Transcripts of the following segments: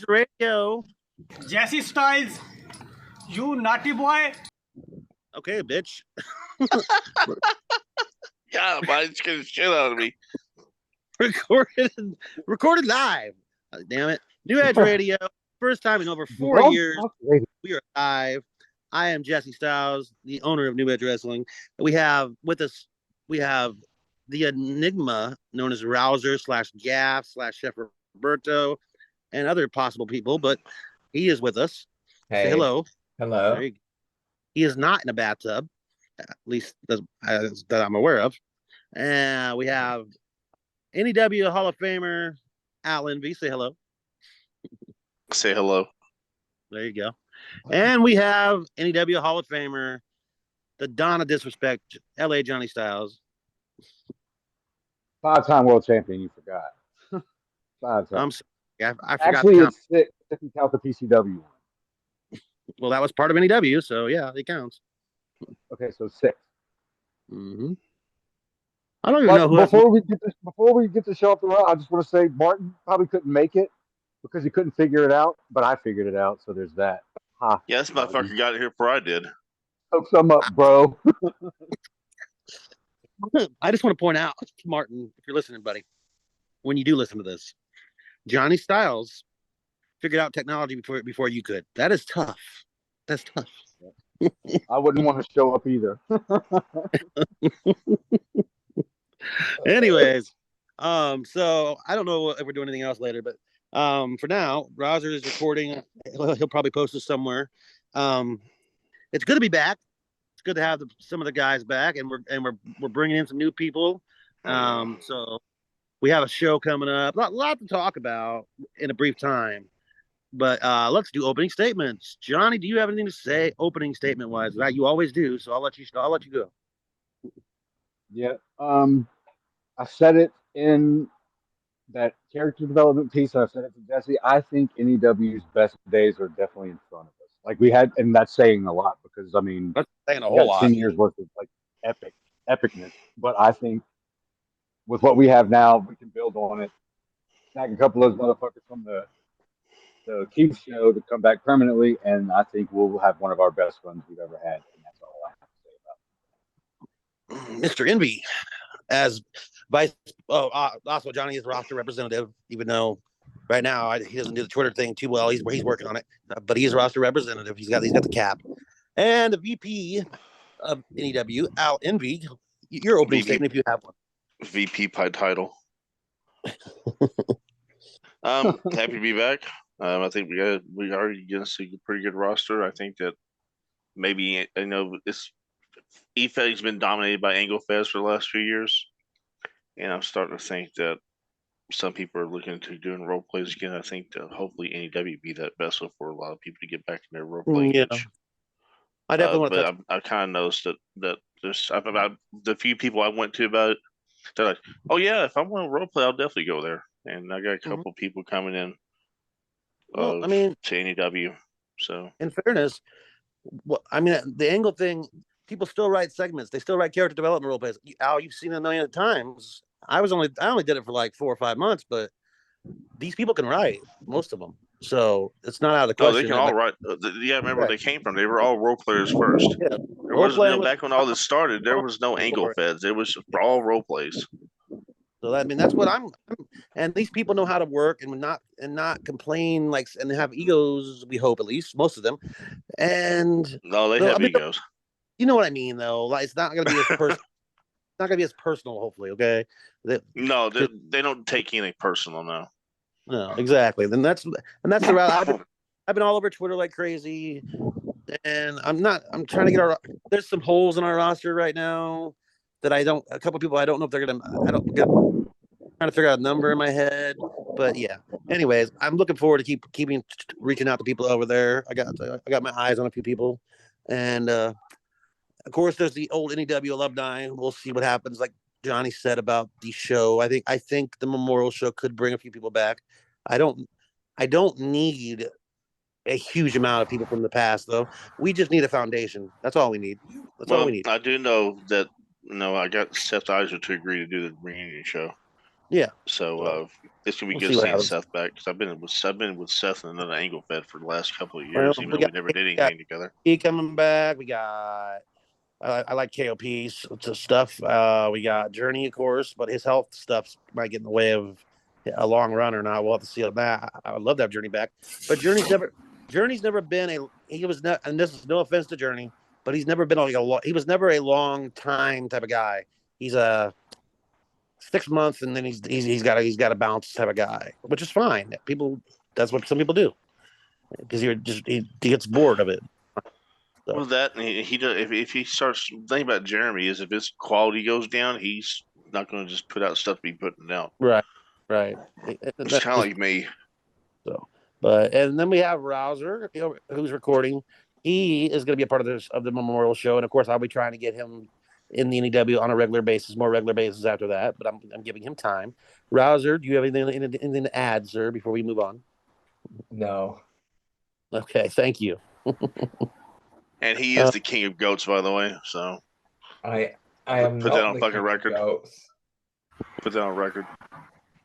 Radio. Jesse Styles, you naughty boy. Okay, bitch. Yeah, mine's getting shit out of me. Recorded live. Damn it. New Edge Radio. First time in over 4 years. We are live. I am Jesse Styles, the owner of New Edge Wrestling. We have with us, the enigma known as Rouser / Gaff / Chef Roberto and other possible people, but he is with us. Hey. Say hello. Hello. He is not in a bathtub, at least that I'm aware of. And we have NEW Hall of Famer Al Envy. Say hello. Say hello. There you go. And we have NEW Hall of Famer, the Dawn of Disrespect, LA Johnny Styles. 5-time world champion, you forgot. 5 times. I'm sorry. I forgot. Actually, it's 6 if you count the PCW one. Well, that was part of NEW, so yeah, it counts. Okay, so 6. Mm-hmm. I don't even know who. Before we get the show off the road, I just want to say Martin probably couldn't make it because he couldn't figure it out, but I figured it out, so there's that. Ha. Yeah, this motherfucker got it here before I did. Hook some up, bro. I just want to point out, Martin, if you're listening, buddy, when you do listen to this, Johnny Styles figured out technology before you could. That is tough. That's tough. I wouldn't want to show up either. Anyways, so I don't know if we're doing anything else later, but for now, Rouser is recording. He'll probably post this somewhere. It's good to be back. It's good to have some of the guys back, and we're bringing in some new people. So we have a show coming up. A lot to talk about in a brief time. But let's do opening statements. Johnny, do you have anything to say opening statement wise? That you always do. So I'll let you go. Yeah. I said it in that character development piece. I said it to Jesse. I think NEW's best days are definitely in front of us. Like we had, and that's saying a lot because I mean, that's saying a whole lot. 10 years worth of like epicness. But I think with what we have now, we can build on it. Snag a couple of those motherfuckers from the Keith show to come back permanently, and I think we'll have one of our best runs we've ever had. And that's all I have to say about it. Mr. Envy, as also Johnny is roster representative, even though right now he doesn't do the Twitter thing too well. He's working on it, but he's a roster representative. He's got the cap, and the VP of NEW, Al Envy. Your opening statement, if you have one. VP by title. Happy to be back. I think we already going to see a pretty good roster. I think that maybe this E-Fed's been dominated by Angle Fest for the last few years, and I'm starting to think that some people are looking into doing role plays again. I think that hopefully NEW be that vessel for a lot of people to get back in their role play. Yeah, I definitely want to. But I kind of noticed that there's about the few people I went to about it. They're like, oh yeah, if I want to role play, I'll definitely go there. And I got a couple people coming in. Well, I mean, to NEW. So, in fairness, the Angle thing, people still write segments. They still write character development role plays. Al, you've seen it a million times. I only did it for like 4 or 5 months, but these people can write, most of them. So it's not out of the question. Oh, they can all write. Yeah, remember where they came from. They were all role players first. Yeah. Back when all this started, there was no Angle Feds. It was all role plays. So that's what I'm, and these people know how to work and not complain and have egos. We hope, at least most of them, and no, they have egos. You know what I mean, though. Like it's not going to be as personal. Not going to be as personal. Hopefully, okay. They don't take anything personal now. No, exactly. Then that's the route. I've been all over Twitter like crazy, and I'm trying to get there's some holes in our roster right now. That a couple of people, I don't know if they're trying to figure out a number in my head, but yeah. Anyways, I'm looking forward to keeping reaching out to people over there. I got my eyes on a few people, and of course, there's the old NEW alumni. We'll see what happens. Like Johnny said about the show, I think the memorial show could bring a few people back. I don't need a huge amount of people from the past, though. We just need a foundation. That's all we need. All we need. I do know that. I got Seth Iser to agree to do the reunion show. Yeah. So it's gonna be We'll good see what seeing happens. Seth back because I've been with Seth and another Angle Fed for the last couple of Well, years, even we though we got never did anything together. he coming back. We got I like KOP's stuff. We got Journey, of course, but his health stuff might get in the way of a long run or not. We'll have to see on that. I would love to have Journey back, but Journey's never been he was not, and this is no offense to Journey, but he's never been like he was never a long time type of guy. He's a 6 months and then he's got to bounce type of guy, which is fine. That's what some people do because he gets bored of it. So. Well, that and he does, if he starts thinking about Jeremy is if his quality goes down, he's not going to just put out stuff to be putting out. Right. It's kind of like me. So, and then we have Rouser, who's recording. He is going to be a part of the memorial show, and of course, I'll be trying to get him in the NEW on a regular basis, more regular basis after that. But I'm giving him time. Rouser, do you have anything to add, sir, before we move on? No. Okay, thank you. And he is the king of goats, by the way. So I am put not that on the fucking king of record. goats. Put that on record.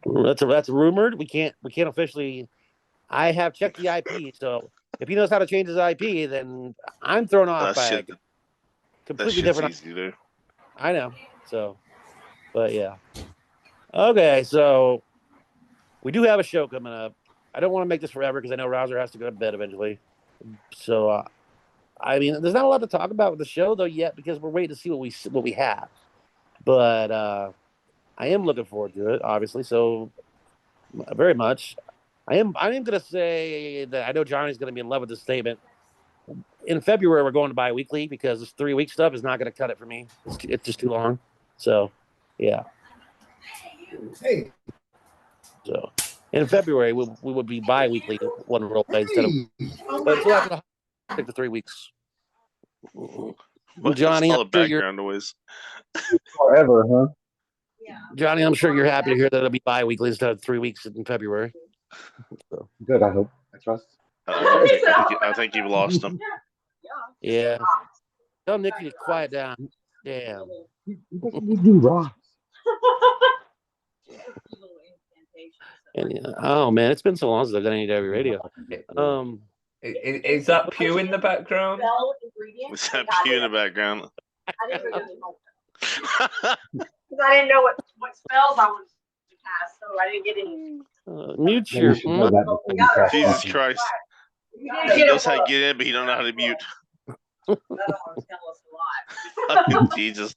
That's rumored. We can't officially. I have checked the IP, so if he knows how to change his IP, then I'm thrown off by a completely different. Easy to do. I know. So, but yeah. Okay, so we do have a show coming up. I don't want to make this forever because I know Rouser has to go to bed eventually. So, I mean, there's not a lot to talk about with the show though yet because we're waiting to see what we have. But I am looking forward to it, obviously. So, very much. I am going to say that I know Johnny's going to be in love with this statement. In February, we're going to bi-weekly because this 3-week stuff is not going to cut it for me. It's just too long. So, yeah. Hey. So, in February, we would be bi-weekly one roll instead of. But until after the take the 3 weeks. What's Johnny, all I'm the sure you're background noise? Forever, huh? Johnny. I'm sure you're happy to hear that it'll be bi-weekly instead of 3 weeks in February. So. Good, I hope. I trust. I think you've lost him. Yeah. Tell Nikki to quiet down. Damn. You do rocks. And, oh man, it's been so long since I've done any W radio. Is that Pew in the background? Is that Pew in the background? Because I didn't know what spells I wanted to cast, so I didn't get any. Mute Maybe you your. should know that before you cast Jesus something. Christ. You He knows how to get in, but he don't know how to mute. That'll tell us a lot. Jesus.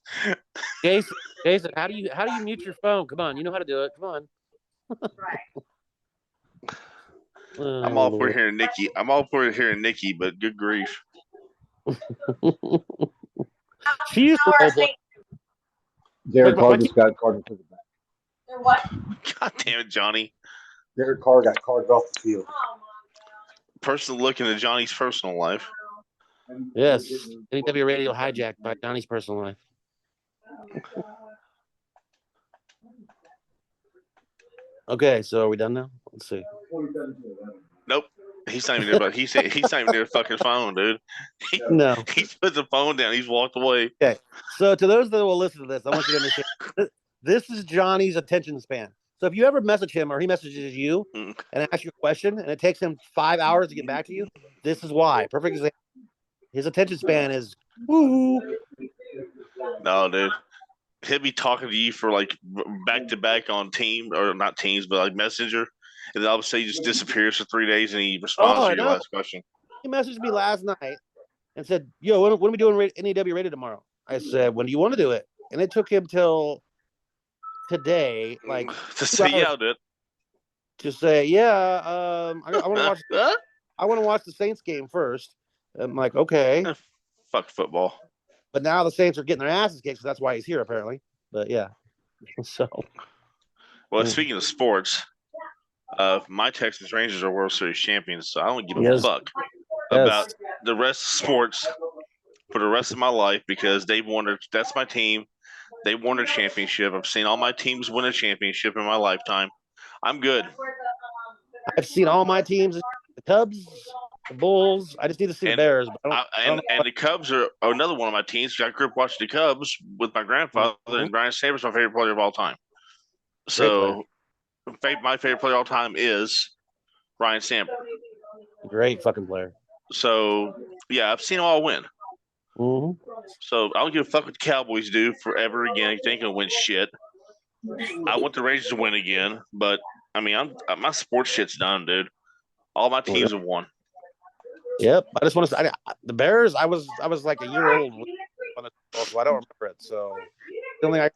Jason, how do you mute your phone? Come on, you know how to do it. Come on. Right. I'm all for hearing Nikki. But good grief. She used to roll play. Derek Wait, Carr what? just got carded to the back. They're what? God damn it, Johnny. Derek Carr got carded off the field. Oh, Person looking at Johnny's personal life. Yes, NW radio hijacked by Johnny's personal life. Okay, so are we done now? Let's see. Nope. He's not even there, but he's not even near the fucking phone, dude. No. He's put the phone down. He's walked away. Okay. So to those that will listen to this, I want you to understand this is Johnny's attention span. So if you ever message him or he messages you and asks you a question and it takes him 5 hours to get back to you, this is why. Perfect example. His attention span is woo. No, dude. He'll be talking to you for like back to back on team or not teams, but like messenger. And then all of a sudden he just disappears for 3 days and he responds to your last question. He messaged me last night and said, "Yo, when are we doing NEW Radio tomorrow?" I said, "When do you want to do it?" And it took him till today, like to say yeah, dude. To say, yeah, I want to watch. I want to watch the Saints game first. I'm like, okay. Fuck football. But now the Saints are getting their asses kicked, so that's why he's here apparently. But yeah, so. Well, speaking of sports, my Texas Rangers are World Series champions, so I don't give a fuck about the rest of sports for the rest of my life because they've won. That's my team. They won a championship. I've seen all my teams win a championship in my lifetime. I'm good. I've seen all my teams: the Cubs, the Bulls. I just need to see the Bears. But and the Cubs are another one of my teams. I grew up watching the Cubs with my grandfather, and Brian Saber's my favorite player of all time. So, my favorite player of all time is Ryan Sandberg. Great fucking player. So, yeah, I've seen them all win. hmm So I don't give a fuck what the Cowboys do forever again. They ain't gonna win shit. I want the Rangers to win again, but I mean, my sports shit's done, dude. All my teams have won. Yep. I just want to. The Bears. I was like a year old on the so I don't remember it. So the only I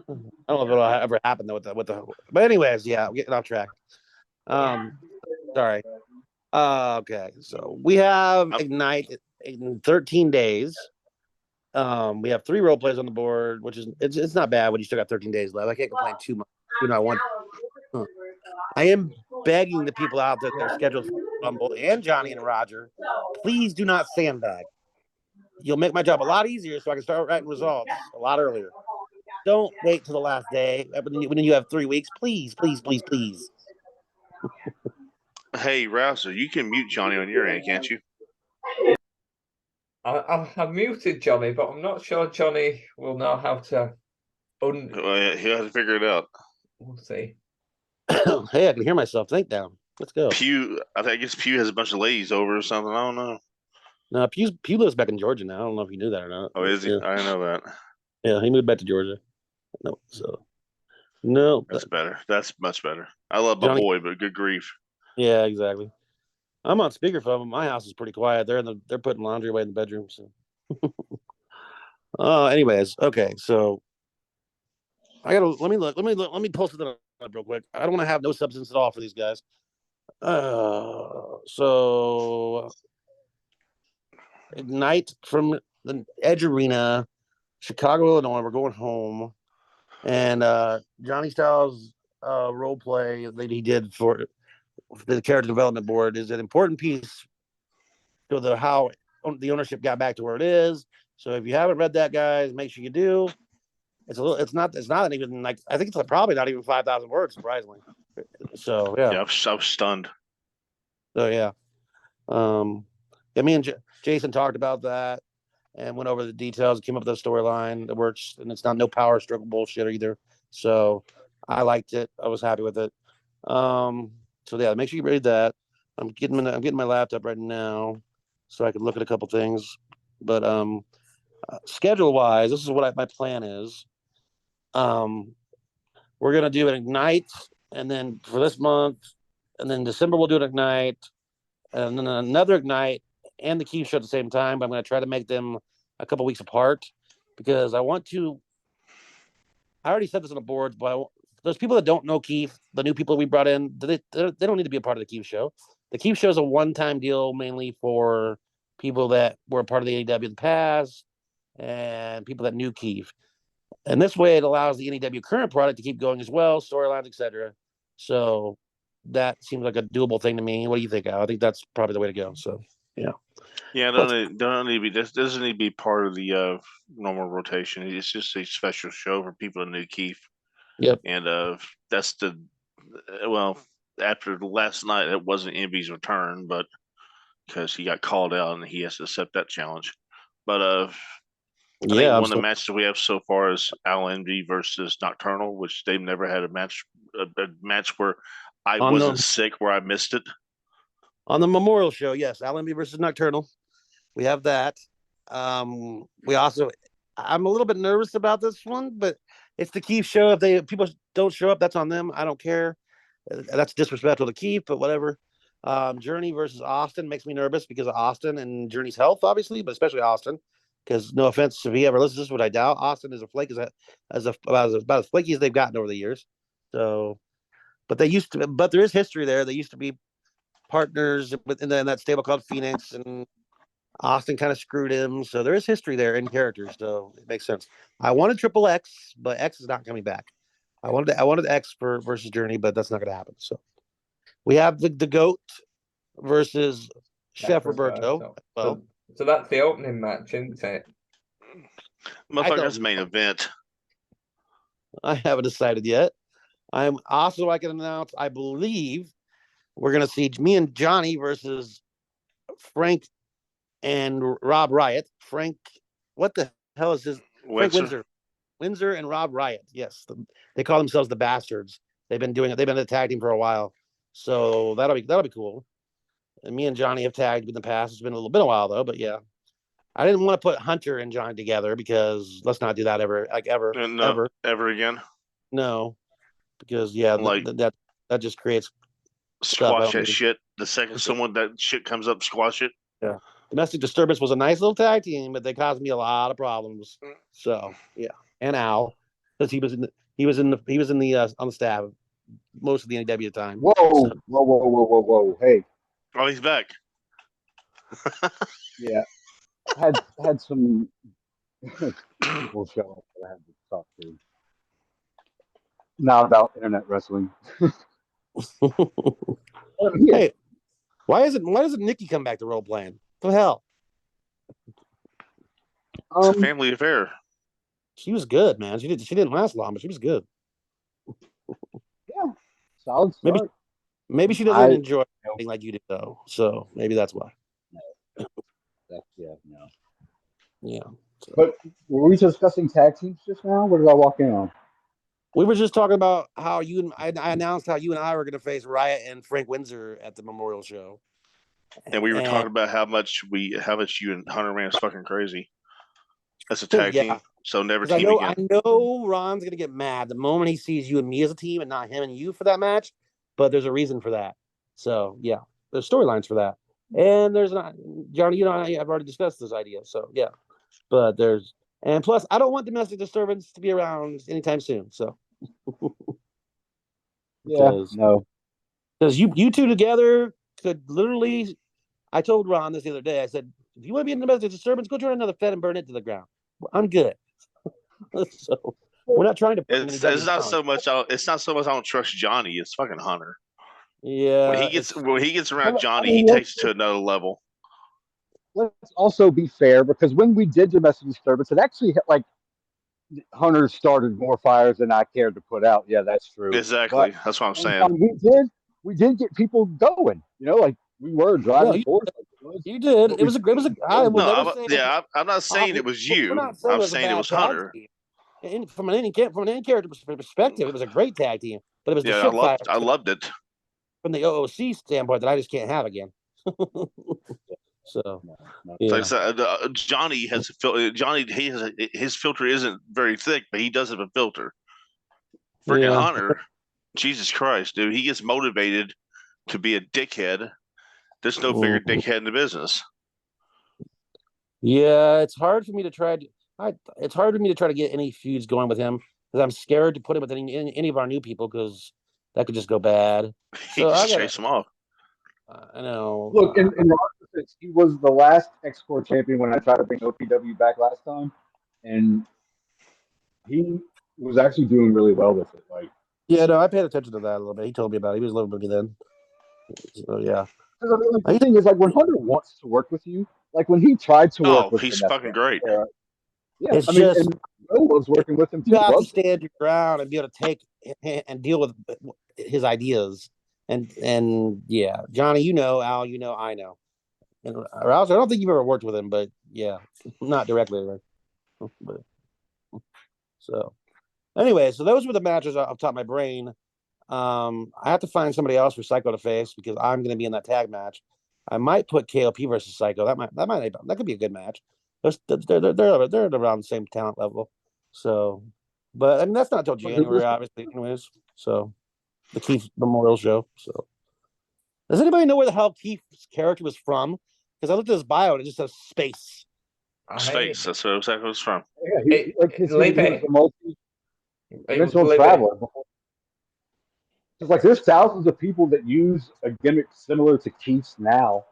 don't know if it'll ever happen though with the. But anyways, yeah, I'm getting off track. Sorry. Okay, so we have Ignite in 13 days. We have 3 role plays on the board, which is it's not bad when you still got 13 days left. I can't complain too much. I am begging the people out there that are scheduled for Rumble and Johnny and Roger, please do not sandbag. You'll make my job a lot easier so I can start writing results a lot earlier. Don't wait till the last day when you have 3 weeks. Please, please, please, please. Hey, Rouser, you can mute Johnny on your end, can't you? I've muted Johnny, but I'm not sure Johnny will know how to. He'll have to figure it out. We'll see. Hey, I can hear myself. Think down. Let's go. I guess Pew has a bunch of ladies over or something. I don't know. No, Pew lives back in Georgia now. I don't know if you knew that or not. Oh, is he? Yeah. I didn't know that. Yeah, he moved back to Georgia. No. That's better. That's much better. I love my Johnny, boy, but good grief. Yeah, exactly. I'm on speakerphone. My house is pretty quiet. They're putting laundry away in the bedroom. So, anyways, okay. So, I gotta let me pull something up real quick. I don't want to have no substance at all for these guys. So Ignite from the Edge Arena, Chicago, Illinois. We're going home, and Johnny Styles' role play that he did for the character development board is an important piece to how the ownership got back to where it is. So if you haven't read that, guys, make sure you do. It's not even like, I think it's probably not even 5,000 words, surprisingly. So yeah. Yeah, I was stunned. So yeah. Me and Jason talked about that and went over the details, came up with a storyline that works, and it's not no power struggle bullshit either. So I liked it. I was happy with it. So yeah, make sure you read that. I'm getting my laptop right now so I can look at a couple things. But schedule wise, this is what my plan is. We're gonna do an Ignite, and then for this month, and then December we'll do an Ignite, and then another Ignite and the Keith show at the same time. But I'm gonna try to make them a couple weeks apart because I want to. I already said this on the boards, but those people that don't know Keith, the new people we brought in, they don't need to be a part of the Keith show. The Keith show is a one-time deal mainly for people that were a part of the AEW in the past and people that knew Keith. And this way it allows the NEW current product to keep going as well, storylines, etc. So that seems like a doable thing to me. What do you think, Al? I think that's probably the way to go. So yeah. Yeah, don't need to be. This doesn't need to be part of the normal rotation. It's just a special show for people that knew Keith. Yep. And that's after last night, it wasn't Envy's return, but because he got called out and he has to accept that challenge. But I think one of the matches we have so far is Al Envy versus Nocturnal, which they've never had a match where I wasn't sick, where I missed it. On the Memorial show, yes, Al Envy versus Nocturnal. We have that. We also, I'm a little bit nervous about this one, but it's the Keith show. If people don't show up, that's on them. I don't care. That's disrespectful to Keith, but whatever. Journey versus Austin makes me nervous because of Austin and Journey's health, obviously, but especially Austin. Because no offense if he ever listens to this, what I doubt, Austin is a flake about as flaky as they've gotten over the years. So, but there is history there. They used to be partners in that stable called Phoenix, and Austin kind of screwed him. So there is history there in characters. So it makes sense. I wanted Triple X, but X is not coming back. I wanted X versus Journey, but that's not going to happen. So we have the GOAT versus Chef Roberto. So that's the opening match, isn't it? Motherfucker's main event. I haven't decided yet. I can announce, I believe we're going to see me and Johnny versus Frank and Rob Riot. Frank, what the hell is his? Frank Windsor. Windsor and Rob Riot. Yes, they call themselves the Bastards. They've been a tag team for a while, so that'll be cool. And me and Johnny have tagged in the past. It's been a while though, but yeah. I didn't want to put Hunter and Johnny together because let's not do that ever ever again. No, because yeah, Like- that just creates Squash don't that need- shit. The second someone that shit comes up, squash it. Domestic Disturbance was a nice little tag team, but they caused me a lot of problems. So yeah, and Al, because he was on the staff most of the NEW time. Whoa, whoa. Hey, Oh, he's back. yeah. Had some people show up that I had to talk to. Not about internet wrestling. Yeah. Hey, why doesn't Nikki come back to role playing? What the hell? It's a family affair. She was good, man. She didn't last long, but she was good. Solid Maybe- start. Maybe she doesn't I- enjoy acting like you do though. So maybe that's why. No. Yeah. But were we discussing tag teams just now? What did I walk in on? We were just talking about how I announced how you and I were going to face Riot and Frank Windsor at the Memorial Show. And we were talking about how much you and Hunter ran is fucking crazy. That's a tag Yeah. team. So never 'Cause team I again. know Ron's going to get mad the moment he sees you and me as a team and not him and you for that match. But there's a reason for that. So yeah, there's storylines for that. And there's not, Johnny, you know, I've already discussed this idea. So yeah, but and plus I don't want Domestic Disturbance to be around anytime soon. So Yeah, Because- no. because you two together could literally, I told Ron this the other day. I said, if you want to be in Domestic Disturbance, go join another Fed and burn it to the ground. Well, I'm good. So we're not trying to. put It's anybody not down. so much. It's not so much. I don't trust Johnny. It's fucking Hunter. Yeah. When he gets around I Johnny, mean, he takes it to another level. Let's also be fair because when we did Domestic Disturbance, it actually like Hunter started more fires than I cared to put out. Yeah, that's true. Exactly. That's what I'm saying. We did get people going. You know, like we were driving you- force. You did. It was a. I will No, never say. I'm not saying it was you. We're not saying I'm was a saying it bad was tag Hunter. team. From an character perspective, it was a great tag team. But it was the Yeah, shit fire I loved it. from the OOC standpoint that I just can't have again. So yeah. Like I said, Johnny has a filter. Johnny, his filter isn't very thick, but he does have a filter. Freaking Yeah. Hunter, Jesus Christ, dude, he gets motivated to be a dickhead. There's no bigger dickhead in the business. Yeah, it's hard for me to try to get any feuds going with him because I'm scared to put him with any of our new people because that could just go bad. He So I just gotta- chase him off. I know. Look, in Ron's defense, he was the last X-Core champion when I tried to bring OPW back last time, and he was actually doing really well with it. Like, yeah, no, I paid attention to that a little bit. He told me about it. He was living with me then. So yeah. 'cause I mean, like, the thing is, like, when Hunter wants to work with you, like when he tried to work Oh, with he's Vanessa, fucking great. yeah, It's I mean, just- and Joe was working with him too. You have to wasn't stand your ground and be able to take and deal with his ideas. And yeah, Johnny, you know, Al, you know, I know. And Rouse, I don't think you've ever worked with him, but yeah, not directly. Right? But, so anyway, so those were the matches off the top of my brain. I have to find somebody else for Psycho to face because I'm going to be in that tag match. I might put KOP versus Psycho. That could be a good match. They're around the same talent level. So, but I mean that's not until January, obviously. Anyways, so the Keith Memorial Show. So, does anybody know where the hell Keith's character was from? Because I looked at his bio and it just says space. Space. That's what exactly what it's from. Yeah, Hey, he was Lepe. a multi-dimensional Lepe. traveler. It's like there's thousands of people that use a gimmick similar to Keith's now,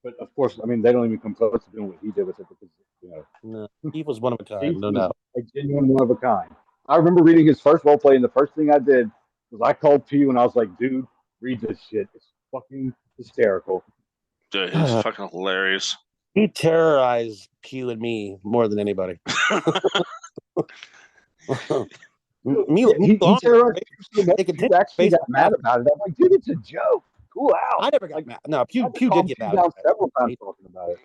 but of course, I mean, they don't even come close to doing what he did with it because No, Keith was one of a Keith kind, no was doubt. a genuine one of a kind. I remember reading his first role play, and the first thing I did was I called Pew and I was like, "Dude, read this shit. It's fucking hysterical." Dude, he's fucking hilarious. He terrorized Pew and me more than anybody. He terrorized Pew so much, They could Pew take actually face got mad about it. I'm like, "Dude, it's a joke. Cool out." I never got mad. No, Pew I did calmed get Pew mad. down About it. several times talking about it.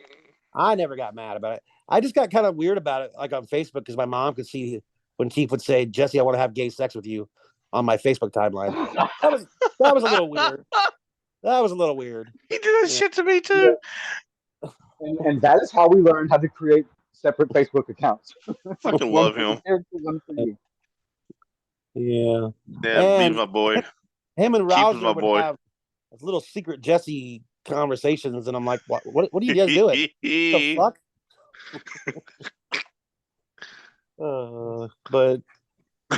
I never got mad about it. I just got kind of weird about it, like on Facebook, because my mom could see when Keith would say, "Jesse, I want to have gay sex with you," on my Facebook timeline. That was a little weird. That was a little weird. He did that shit to me too. And that is how we learned how to create separate Facebook accounts. Fucking One love for the him. characters, one for you. Yeah. Yeah, And leave my boy. him and Keith was Rouser my would boy. have little secret Jesse conversations, and I'm like, what are you guys doing? The fuck? But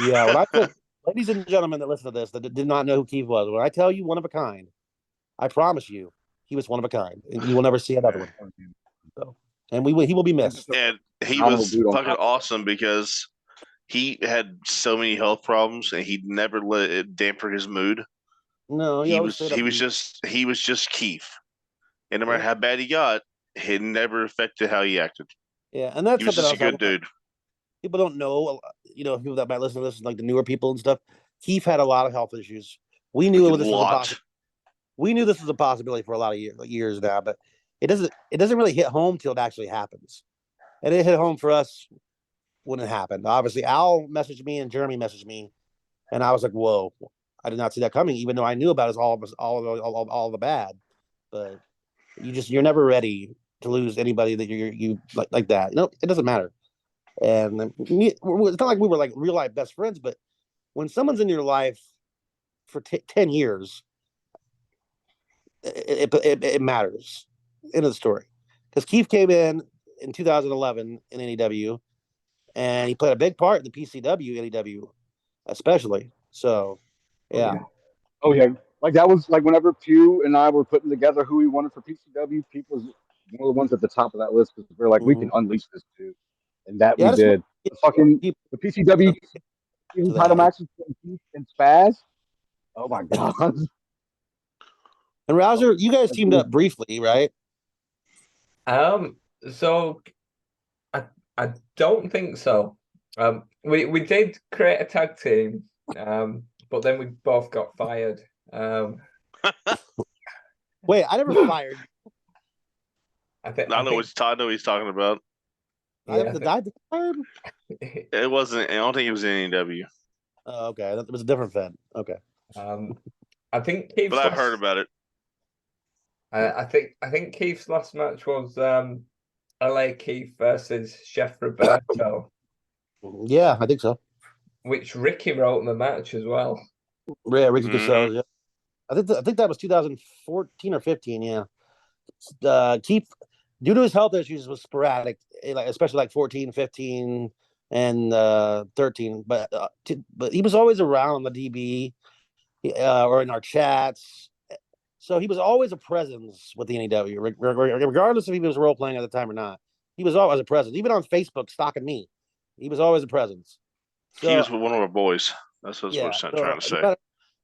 yeah, when I said, ladies and gentlemen that listen to this that did not know who Keith was, when I tell you one of a kind, I promise you he was one of a kind, and you will never see another one. So, and he will be missed. And he Phenomenal was dude on fucking top. awesome because he had so many health problems and he never let it dampen his mood. No, He was just Keith. And no matter how bad he got, it never affected how he acted. Yeah, and that's He was something just a else good dude. people don't know. People that might listen to this, like the newer people and stuff. Keith had a lot of health issues. We knew this was a possibility. We knew this was a possibility for a lot of years now, but it doesn't really hit home till it actually happens. And it hit home for us when it happened. Obviously, Al messaged me and Jeremy messaged me, and I was like, "Whoa, I did not see that coming." Even though I knew about all the bad, but you're never ready to lose anybody that you like that. It doesn't matter. And it's not like we were like real life best friends, but when someone's in your life for 10 years, it matters in the story. Because Keith came in 2011 in NEW, and he played a big part in the PCW NEW, especially. So, yeah. Oh yeah, like that was like whenever Pew and I were putting together who we wanted for PCW, Pete was one of the ones at the top of that list because we are like, we can unleash this too, and that we did. The PCW title matches between Keith and Spaz. Oh my god! And Rouser, you guys teamed up briefly, right? So I don't think so. We did create a tag team, but then we both got fired. Wait, I never fired. I know what he's talking about. The guy that fired? It wasn't. I don't think it was in AEW. Oh, okay. That was a different Fed. Okay. I think Keith's but I've heard about it. I think Keith's last match was LA Keith versus Chef Roberto. Yeah, I think so. Which Ricky wrote in the match as well. Yeah, Ricky Cassell. Yeah, I think that was 2014 or 15. Yeah, Keith, due to his health issues, was sporadic, especially like 14, 15, and 13. But he was always around on the DB or in our chats. So he was always a presence with the NEW, regardless if he was role playing at the time or not. He was always a presence, even on Facebook stalking me. He was always a presence. So, he was one of our boys. That's what we're trying to say.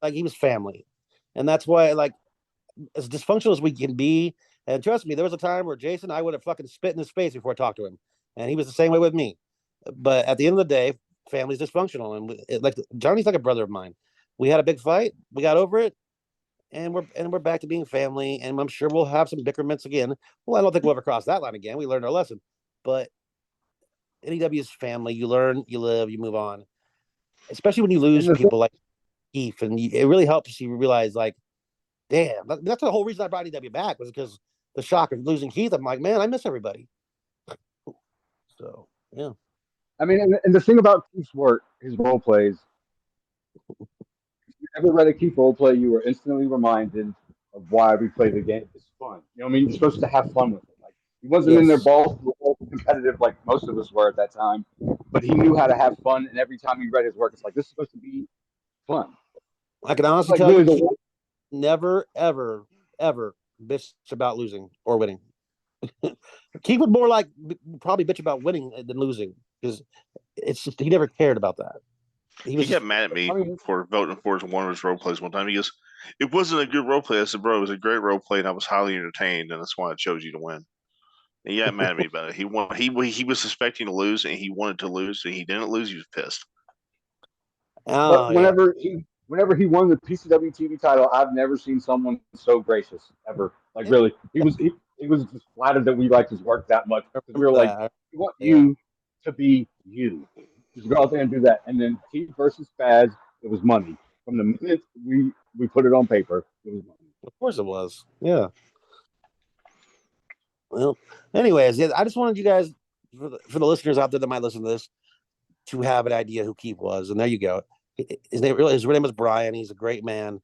Like he was family, and that's why, like, as dysfunctional as we can be, and trust me, there was a time where Jason, I would have fucking spit in his face before I talked to him, and he was the same way with me. But at the end of the day, family's dysfunctional, and like Johnny's like a brother of mine. We had a big fight, we got over it. And we're back to being family, and I'm sure we'll have some bickerments again. Well, I don't think we'll ever cross that line again. We learned our lesson, but NEW is family. You learn, you live, you move on. Especially when you lose people like Keith, and it really helps you realize, like, damn, that's the whole reason I brought NEW back was because the shock of losing Keith. I'm like, man, I miss everybody. So yeah, I mean, and the thing about Keith's work, his role plays. If you ever read a Keith role play, you were instantly reminded of why we play the game. It's fun. You know what I mean? You're supposed to have fun with it. Like he wasn't in there balls competitive like most of us were at that time, but he knew how to have fun. And every time you read his work, it's like this is supposed to be fun. I can honestly tell you, Keith never, ever, ever bitch about losing or winning. Keith would more like probably bitch about winning than losing because it's just he never cared about that. He got mad at me for voting for one of his role plays one time. He goes, "It wasn't a good role play." I said, "Bro, it was a great role play, and I was highly entertained, and that's why I chose you to win." And he got mad at me about it. He was suspecting to lose, and he wanted to lose, and he didn't lose. He was pissed. But whenever he won the PCW TV title, I've never seen someone so gracious ever. Like really, he was just flattered that we liked his work that much because we were like, we want you to be you. Just go out there and do that. And then Keith versus Spaz, it was money. From the minute we put it on paper, it was money. Of course it was. Yeah. Well, anyways, yeah, I just wanted you guys, for the listeners out there that might listen to this, to have an idea who Keith was. And there you go. His real name was Brian. He's a great man,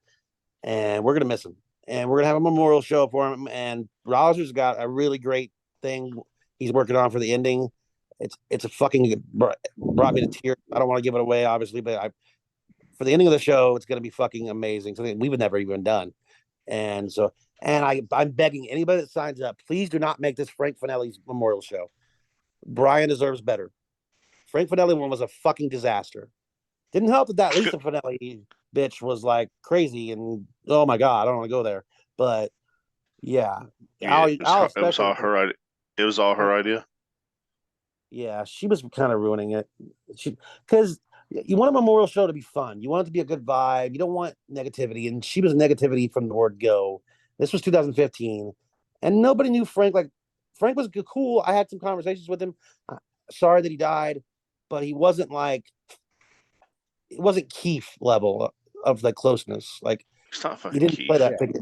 and we're gonna miss him. And we're gonna have a memorial show for him. And Roger's got a really great thing he's working on for the ending. It's a fucking brought me to tears. I don't want to give it away, obviously, but for the ending of the show, it's gonna be fucking amazing. Something we've never even done. And so, and I'm begging anybody that signs up, please do not make this Frank Finelli's memorial show. Brian deserves better. Frank Finelli one was a fucking disaster. Didn't help that Lisa Finelli bitch was like crazy and oh my god, I don't want to go there. But yeah, it was all her idea. It was all her idea. Yeah, she was kind of ruining it. Because you want a memorial show to be fun. You want it to be a good vibe. You don't want negativity. And she was negativity from the word go. This was 2015. And nobody knew Frank. Like, Frank was cool. I had some conversations with him. Sorry that he died. But he wasn't like, it wasn't Keith level of the closeness. Like, It's not he fucking didn't Keith. play that big.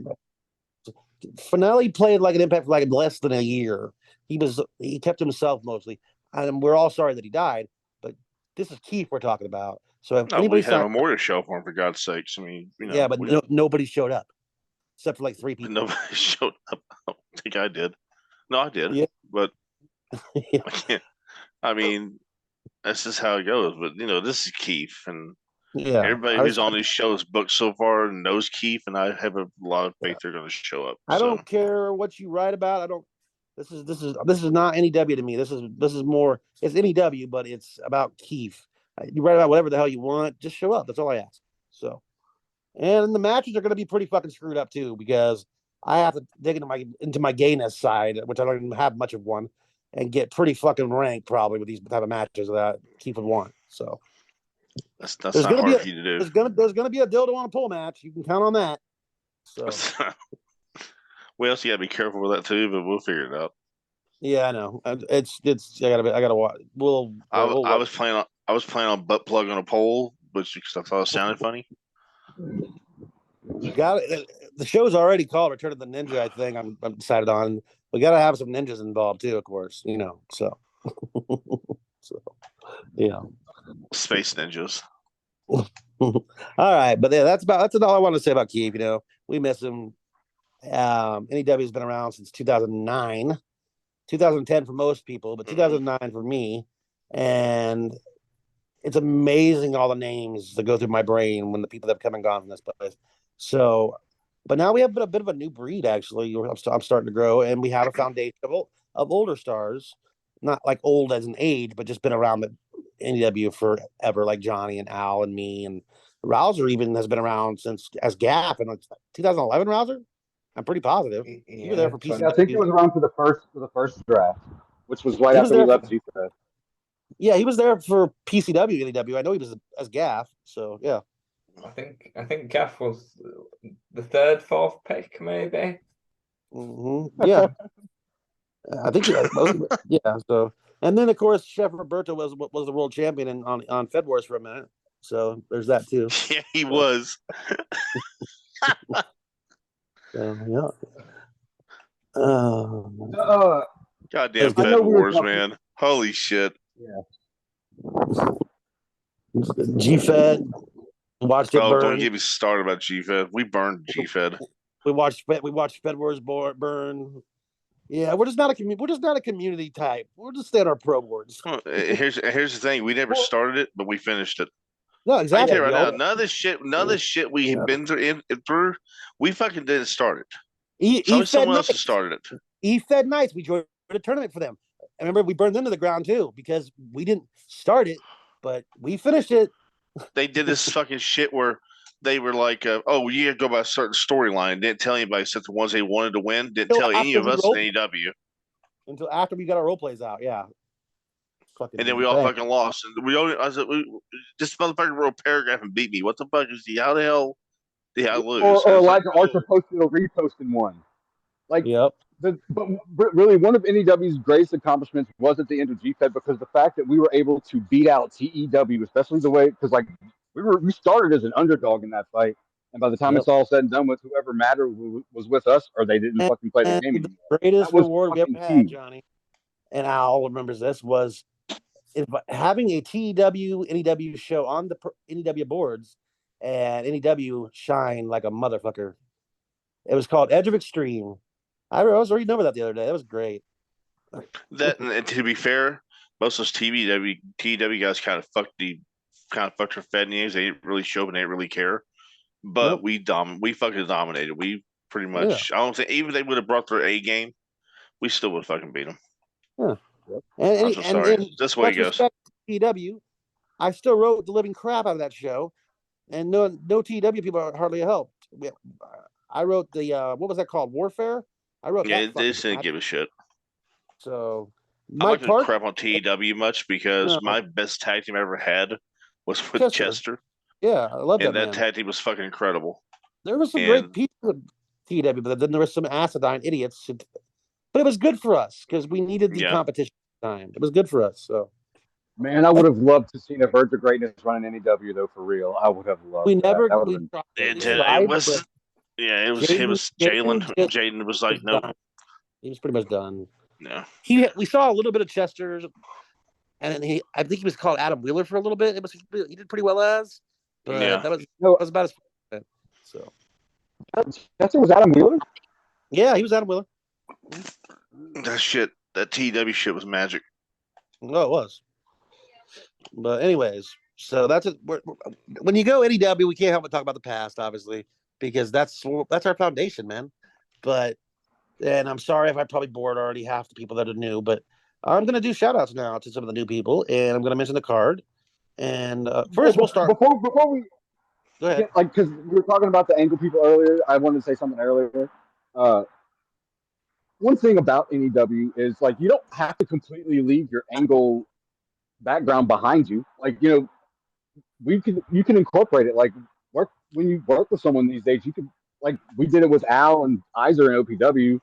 Finelli played like an impact for like less than a year. He kept himself mostly. And we're all sorry that he died. But this is Keith we're talking about. So if No, anybody we had a signed, memorial show for him, for God's sakes. I mean, yeah, but nobody showed up except for like 3 people. nobody showed up. I don't think I did. No, I did. Yeah. But I can't. I mean, that's just how it goes. But this is Keith, and Yeah, everybody who's on these shows booked so far knows Keith, and I have a lot of faith they're going to show up. I don't care what you write about. I don't. This is not NEW to me. This is more. It's NEW, but it's about Keith. You write about whatever the hell you want. Just show up. That's all I ask. So, and the matches are going to be pretty fucking screwed up too, because I have to dig into my gayness side, which I don't even have much of one, and get pretty fucking ranked probably with these type of matches that Keith would want. So that's not hard for you to do. There's gonna be a dildo on a pole match. You can count on that. So we also got to be careful with that too, but we'll figure it out. yeah, I know. It's I gotta watch. I was planning on butt plug on a pole, which I thought it sounded funny. Got it. The show's already called Return of the Ninja. I think I'm decided on. We got to have some ninjas involved too, of course. So yeah. Space ninjas. All right, but yeah, that's all I want to say about Keith. We miss him. NEW has been around since 2009, 2010 for most people, but 2009 for me. And it's amazing all the names that go through my brain when the people that have come and gone from this place. So, but now we have a bit of a new breed. Actually, I'm starting to grow, and we have a foundation of older stars, not like old as an age, but just been around the NEW forever, like Johnny and Al and me, and Rouser even has been around since as Gap in 2011. Rouser, I'm pretty positive. You were there for PCW. Yeah, I think it was around for the first draft, which was right after we left GFed. Yeah, he was there for PCW, NEW. I know he was as Gaff. So yeah. I think Gaff was the third, fourth pick, maybe. Yeah. I think yeah. So, and then of course Chef Roberto was the world champion on Fed Wars for a minute. So there's that too. Yeah, he was. Yeah. Goddamn Fed Wars, man! Holy shit. Yeah. G-Fed. Watched it burn. Don't get me started about G-Fed. We burned G-Fed. We watched Fed Wars burn. Yeah, we're just not a community type. We're just stay on our pro boards. Here's the thing: we never started it, but we finished it. No, exactly. Right now, none of this shit we have been through, we fucking didn't start it. Someone else has started it. E-Fed Nights, we joined a tournament for them. I remember we burned them to the ground too because we didn't start it, but we finished it. They did this fucking shit where they were like, "Oh, you gotta go by a certain storyline." Didn't tell anybody except the ones they wanted to win. Didn't tell any of us in AEW until after we got our role plays out. Yeah, and then we all fucking lost. And this motherfucker wrote a paragraph and beat me. What the fuck is he? How the hell did I lose? Or like Archer posted or reposted one. Like, yep. But really, one of NEW's greatest accomplishments was at the end of GFED because the fact that we were able to beat out TEW, especially the way because like we started as an underdog in that fight, and by the time Yep. it's all said and done with, whoever mattered was with us, or they didn't fucking play the game And anymore. the greatest That was reward we ever fucking had, key. Johnny, and Al remembers this, was having a TEW NEW show on the NEW boards, and NEW shine like a motherfucker. It was called Edge of Extreme. I was reading over that the other day. That was great. That and to be fair, most of those TW guys kind of fucked our Fed names. They didn't really show up and they didn't really care. But Nope. we fucking dominated. We pretty much. I don't think even if they would have brought their A game, we still would fucking beat them. Yeah. I'm so sorry. That's the way it goes. TW, I still wrote the living crap out of that show, and no TW people hardly helped. I wrote the what was that called? Warfare. I wrote Yeah, that. they just didn't give a shit. So I'm Mike not gonna Park. crap on TEW much because No. my best tag team I ever had was with Chester. Yeah, I love that And that man. tag team was fucking incredible. There were some great people with TW, but then there were some acidine idiots. But it was good for us because we needed the competition at the time. It was good for us. So, man, I would have loved to see a Verge of Greatness running NEW though. For real, I would have loved. We never. That We been... it was. Yeah, it was Jalen. Jaden was like, no. He was pretty much done. No. We saw a little bit of Chester's, and then I think he was called Adam Wheeler for a little bit. He did pretty well as, but that was about as. So Chester was Adam Wheeler. Yeah, he was Adam Wheeler. That TW shit was magic. No, it was. But anyways, so that's it. When you go NEW, we can't help but talk about the past, obviously, because that's our foundation, man. And I'm sorry if I probably bored already half the people that are new, but I'm gonna do shout outs now to some of the new people, and I'm gonna mention the card. And first, we'll start before we go ahead. Like, because we were talking about the angle people earlier. I wanted to say something earlier. One thing about NEW is like you don't have to completely leave your angle background behind you. Like, you can incorporate it. Like when you work with someone these days, you can, like we did it with Al and Iser and OPW,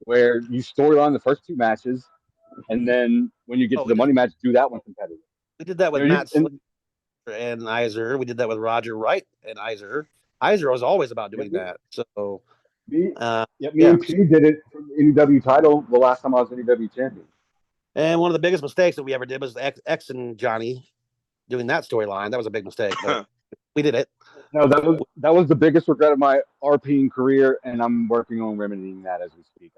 where you storyline the first two matches, and then when you get to the money match, do that one competitive. We did that with Matt and Iser. We did that with Roger Wright and Iser. Iser was always about doing that. So me and P did it for the NEW title the last time I was NEW champion. And one of the biggest mistakes that we ever did was X and Johnny doing that storyline. That was a big mistake, but we did it. No, that was the biggest regret of my RPing career, and I'm working on remedying that as we speak.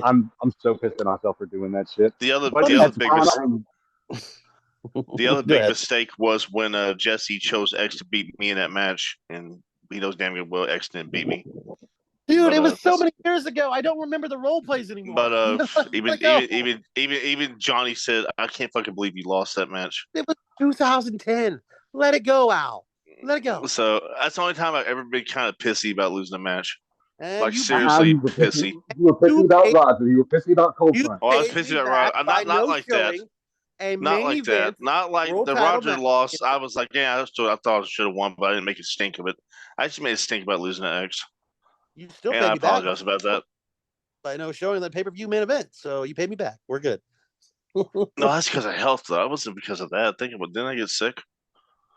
I'm so pissed at myself for doing that shit. The other big mistake was when Jesse chose X to beat me in that match, and he knows damn good well X didn't beat me. Dude, it was so many years ago. I don't remember the role plays anymore. But even Johnny said, "I can't fucking believe you lost that match." It was 2010. Let it go, Al. Let it go. So that's the only time I've ever been kind of pissy about losing a match. And like seriously pissy. You were pissy about Roger. You were pissy about Cold Front. Oh, I was pissy about Roger. Not like that. Not like that. Not like the Roger loss. I was like, yeah, I thought I should have won, but I didn't make it stink of it. I just made it stink about losing to X. You still and I apologize about that. I know showing the pay-per-view main event, so you paid me back. We're good. No, that's because of health, though. I wasn't because of that. Think about, didn't I get sick?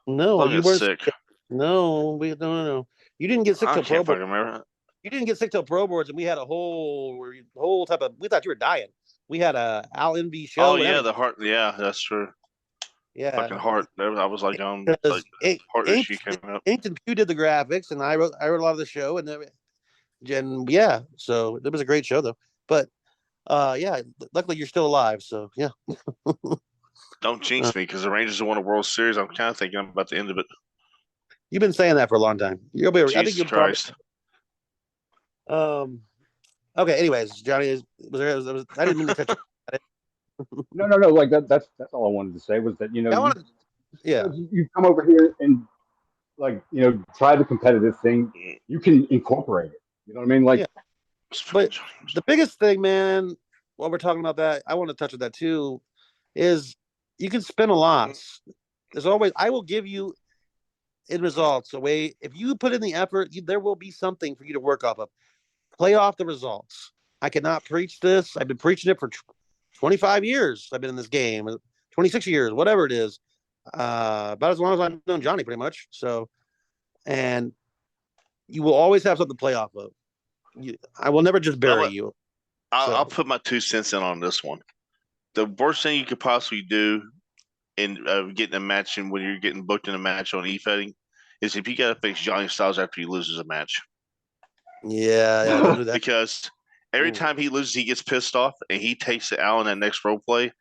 No, you weren't sick. No, no. You didn't get sick till Pro Boards. Remember. You didn't get sick till Pro Boards, and we had a whole type of. We thought you were dying. We had a Al Envy show. Oh yeah, the heart. Yeah, that's true. Yeah, fucking heart. I was like, heart issue came up. Inked and Pew did the graphics, and I wrote a lot of the show, and yeah, so it was a great show though. But yeah, luckily you're still alive, so yeah. Don't jinx me, because the Rangers have won a World Series. I'm kind of thinking about the end of it. You've been saying that for a long time. You'll be. Jesus I think you'll Christ. Okay. Anyways, Johnny I didn't mean to touch. No. Like that's all I wanted to say was that you come over here and try the competitive thing. You can incorporate it. You know what I mean? Like, but the biggest thing, man, while we're talking about that, I want to touch on that too, is you can spin a lot. There's always, I will give you in results a way. If you put in the effort, there will be something for you to work off of. Play off the results. I cannot preach this. I've been preaching it for 25 years. I've been in this game, 26 years, whatever it is. About as long as I've known Johnny, pretty much. So, and you will always have something to play off of. I will never just bury you. I'll put my 2 cents in on this one. The worst thing you could possibly do in getting a match and when you're getting booked in a match on e-fetting is if you got to face Johnny Styles after he loses a match. Yeah, don't do that. Because every time he loses, he gets pissed off and he takes it out in that next role play.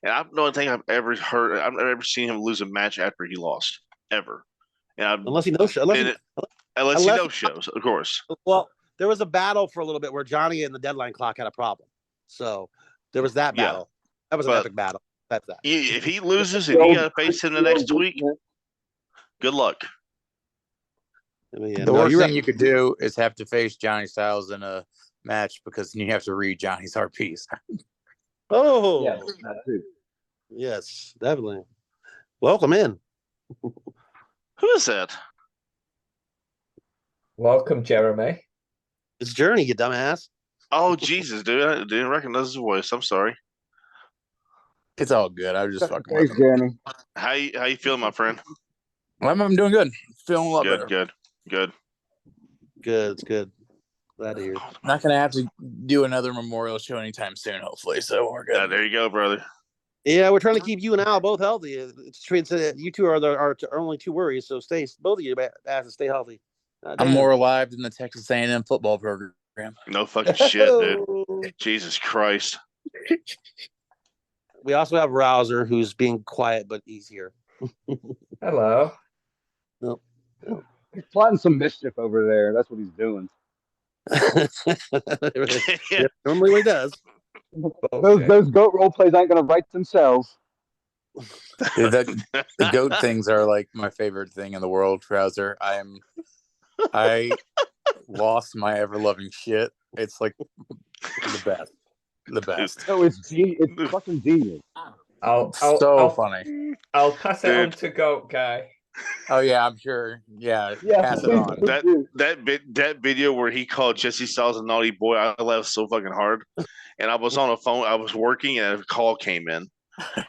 And I don't think I've ever seen him lose a match after he lost ever. And Unless he knows, unless he no shows, of course. Well, there was a battle for a little bit where Johnny and the deadline clock had a problem. So there was that battle. That was an epic battle. That's that. If he loses and you got to face him the next week, good luck. Yeah, the worst thing you could do is have to face Johnny Styles in a match because you have to read Johnny's RPs. Oh, Yeah, that too. Yes, definitely. Welcome in. Who is that? Welcome, Jeremy. It's Journey, you dumbass. Oh, Jesus, dude. I didn't recognize his voice. I'm sorry. It's all good. I was just fucking Thanks, with him. Jeremy. How you feeling, my friend? I'm doing good. Feeling a lot Good, better. good. Good, it's good. Glad to hear. Not gonna have to do another memorial show anytime soon, hopefully. So we're good. There you go, brother. Yeah, we're trying to keep you and Al both healthy. It's you two are our only two worries. So both of you have to stay healthy. I'm more alive than the Texas A&M football program. No fucking shit, dude. Jesus Christ. We also have Rouser, who's being quiet, but he's here. Hello. No. He's plotting some mischief over there. That's what he's doing. Yeah, normally what he does. Those goat role plays ain't gonna write themselves. Dude, the goat things are like my favorite thing in the world, Rouser. I lost my ever loving shit. It's like the best. The best. No, it's fucking genius. I'll funny. I'll pass it on to Goat Guy. Oh yeah, I'm sure. Yeah, Yeah, pass it on. That video where he called Jesse Styles a naughty boy, I laughed so fucking hard. And I was on a phone, I was working, and a call came in,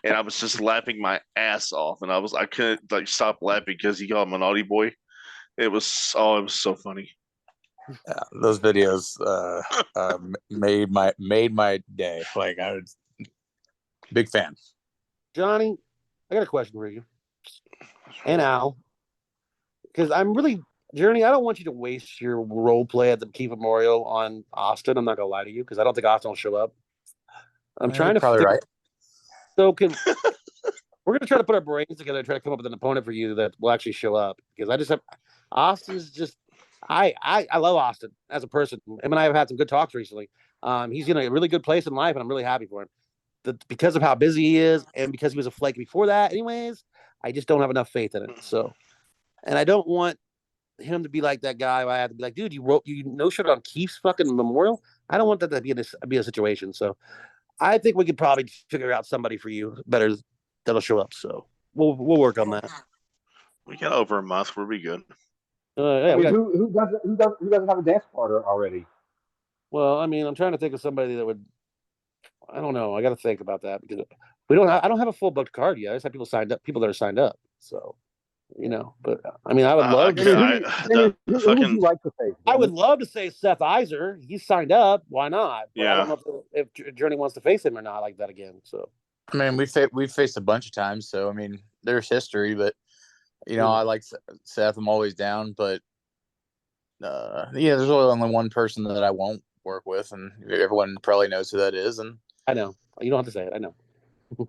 and I was just laughing my ass off, and I couldn't like stop laughing because he called him a naughty boy. It was so funny. Those videos made my day. Like I was big fan. Johnny, I got a question for you. And Al, because I'm really Journey. I don't want you to waste your role play at the Keith Memorial on Austin. I'm not gonna lie to you because I don't think Austin will show up. I'm trying to probably right. So we're gonna try to put our brains together and try to come up with an opponent for you that will actually show up because I just have Austin's just I love Austin as a person. Him and I have had some good talks recently. He's in a really good place in life, and I'm really happy for him. Because of how busy he is, and because he was a flake before that, anyways. I just don't have enough faith in it. So, and I don't want him to be like that guy. I have to be like, dude, you no shit on Keith's fucking memorial. I don't want that to be a situation. So, I think we could probably figure out somebody for you better that'll show up. So we'll work on that. We got over a month. We'll be good. Yeah, who doesn't have a dance partner already? Well, I mean, I'm trying to think of somebody that would. I don't know. I got to think about that because I don't have a full booked card yet. I just have people signed up, people that are signed up. So, but I mean, I would love. Who would you like to face? I would love to say Seth Iser. He's signed up. Why not? But Yeah. I don't know if Journey wants to face him or not like that again. So, I mean, we've faced a bunch of times, so I mean, there's history. But I like Seth. I'm always down, but there's really only one person that I won't work with, and everyone probably knows who that is. And I know you don't have to say it. I know.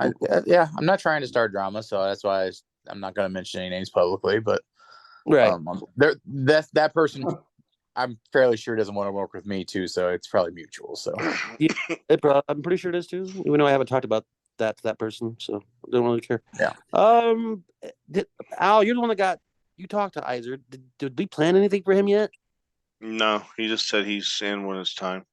I'm not trying to start drama, so that's why I'm not going to mention any names publicly. But right, that person, I'm fairly sure doesn't want to work with me too, so it's probably mutual. So I'm pretty sure it is too, even though I haven't talked about that person, so I don't really care. Yeah. Al, you're the one that you talked to Iser. Did we plan anything for him yet? No, he just said he's in when it's time.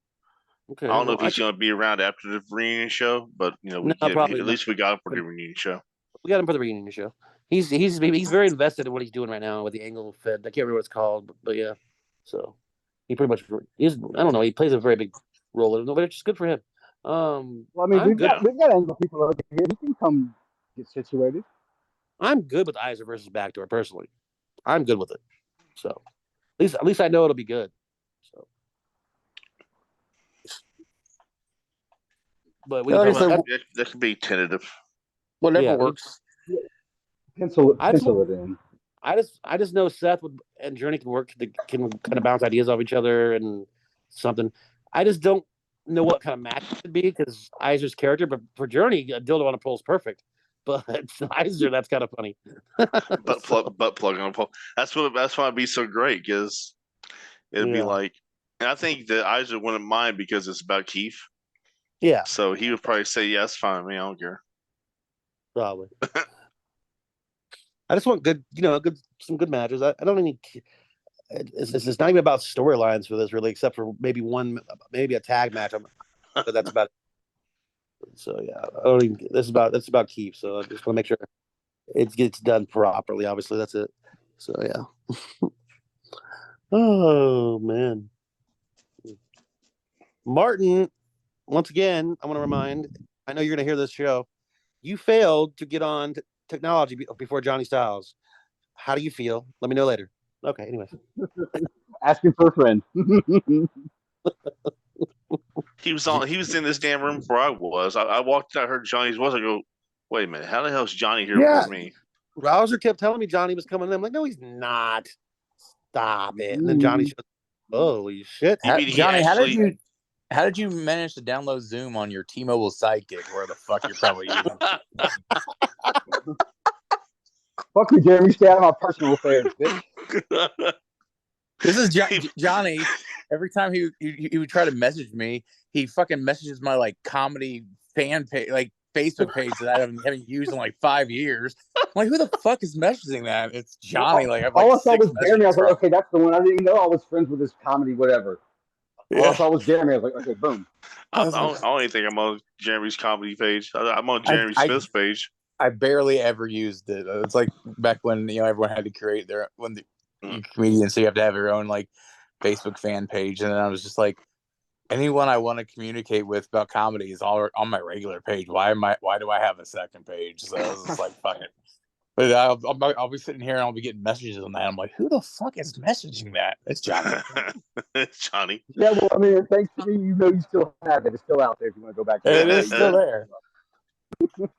Okay. I don't know if he's going to be around after the reunion show, but probably at least we got him for the reunion show. We got him for the reunion show. He's very invested in what he's doing right now with the Angle Fed. I can't remember what it's called, but yeah. So he pretty much I don't know. He plays a very big rolling, which is good for him. Well, I mean, I'm we've good. got Angle people over here. He can come get situated. I'm good with Iser versus Backdoor personally. I'm good with it. So at least I know it'll be good. So, but we Yeah, can like I talk said, about That could be tentative. whatever Yeah. works. Pencil I just it in. I just know Seth and Journey can work can kind of bounce ideas off each other and something. I just don't know what kind of match it would be because Iser's character, but for Journey, a dildo on a pole is perfect. But Iser, that's kind of funny. Butt plug on a pole. That's why it'd be so great because it'd be Yeah. like, and I think that Isaac wouldn't mind because it's about Keith. Yeah, So he would probably say, "Yeah, that's fine. I don't care." probably. I just want good, some good matches. I don't need. It's not even about storylines for this really, except for maybe a tag match. But that's about it. So yeah, I don't even. This is about Keith. So I just want to make sure it gets done properly. Obviously, that's it. So yeah. Oh man, Martin. Once again, I want to remind. I know you're going to hear this show. You failed to get on technology before Johnny Styles. How do you feel? Let me know later. Okay. Anyway. Asking for a friend. He was in this damn room before I was. I walked out, I heard Johnny's voice. I go, "Wait a minute, how the hell is Johnny here Yeah. before me?" Rouser kept telling me Johnny was coming in. I'm like, no, he's not. Stop it. And then Johnny showed, holy shit. You mean he Johnny, actually- how did you manage to download Zoom on your T-Mobile Sidekick, where the fuck you're probably using? Fuck you, Jeremy. Stay out of my personal affairs, bitch. This is Johnny. Every time he would try to message me, he fucking messages my like comedy fan page, like Facebook page that I haven't used in like 5 years. I'm like, who the fuck is messaging that? It's Johnny. Like, I've all I like saw 6 was Jeremy. I was like, messages okay, that's the one. I didn't even know I was friends with his comedy, whatever. All I saw was Jeremy. I was like, okay, boom. I don't even think I'm on Jeremy's comedy page. I'm on Jeremy Smith's page. I barely ever used it. It's like back when everyone had to create their you're comedians, so you have to have your own like Facebook fan page, and then I was just like, anyone I want to communicate with about comedy is all on my regular page. Why do I have a second page? So I was just like, fuck it. But I'll be sitting here and I'll be getting messages on that. I'm like, who the fuck is messaging that? It's Johnny. It's Johnny. Yeah, well, I mean, thanks to me, you still have it. It's still out there if you want to go back to It is still there.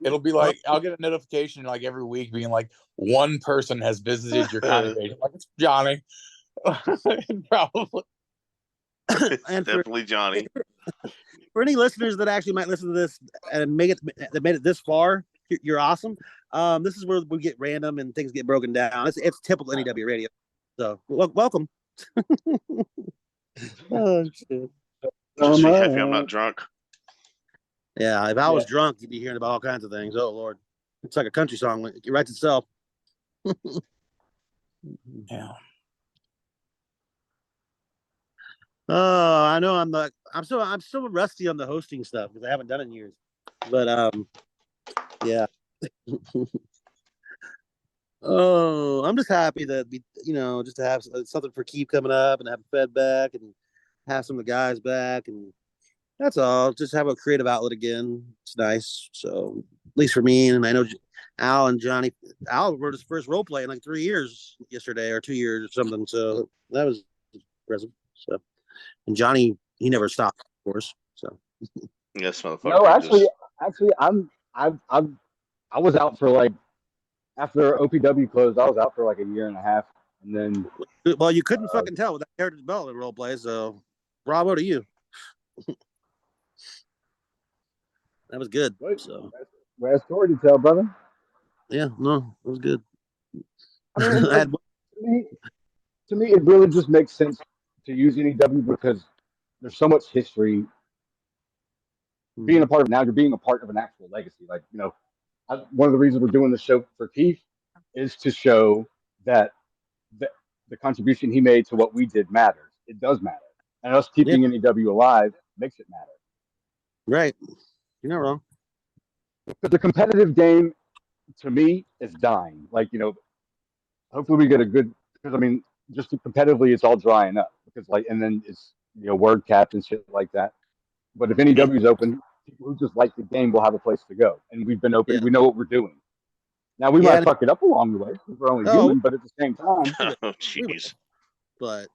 It'll be like, I'll get a notification like every week being like, one person has visited your comedy page. I'm like, it's Johnny. Probably. It's And definitely Johnny. For any listeners that actually might listen to this and made it this far, you're awesome. This is where we get random and things get broken down. It's typical NEW radio. So welcome. Oh shit. Just be happy I'm not drunk. Yeah, if I was drunk, you'd be hearing about all kinds of things. Oh Lord, it's like a country song. It writes itself. Yeah. Oh, I know. I'm still rusty on the hosting stuff because I haven't done it in years. But yeah. Oh, I'm just happy that we, just to have something for Keep coming up and have Fed back and have some of the guys back, and that's all. Just have a creative outlet again. It's nice. So at least for me, and I know Al and Johnny. Al wrote his first role play in like 3 years yesterday or 2 years or something. So that was impressive. So, and Johnny, he never stopped, of course. So Yes, motherfucker. No, actually, I was out for like after OPW closed. I was out for like a year and a half, and then. Well, you couldn't fucking tell with that character development role play. So bravo to you. That was good. So Where's story to tell, brother? yeah, no, it was good. I mean, to me, it really just makes sense to use NEW because there's so much history. Being a part of now, you're being a part of an actual legacy. Like, one of the reasons we're doing the show for Keith is to show that the contribution he made to what we did matters. It does matter. And us keeping NEW alive makes it matter. Right. You're not wrong. But the competitive game, to me, is dying. Like, hopefully we get a good, because I mean, just competitively, it's all drying up because and then it's, word caps and shit like that. But if NEW is open, people who just like the game will have a place to go. And we've been open. Yeah. We know what we're doing. Now we Yeah, might and- fuck it up along the way because we're only Oh, human, but at the same time, Oh, we will. jeez. but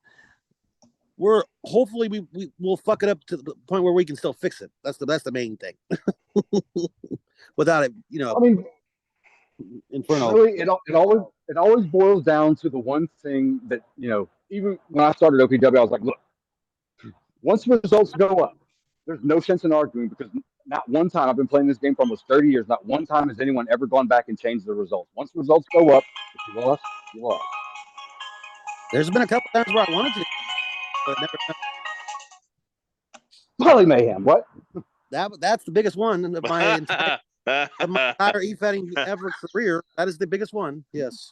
we're hopefully we will fuck it up to the point where we can still fix it. That's the main thing. Without it, I mean, Inferno. really, it always boils down to the one thing that even when I started OPW, I was like, look, once results go up, there's no sense in arguing because not one time I've been playing this game for almost 30 years. Not one time has anyone ever gone back and changed the results. Once results go up, if you lost, you lost. There's been a couple times where I wanted to, but never. Molly Mayhem, what? That's the biggest one of my entire e-fetting ever career. That is the biggest one. Yes.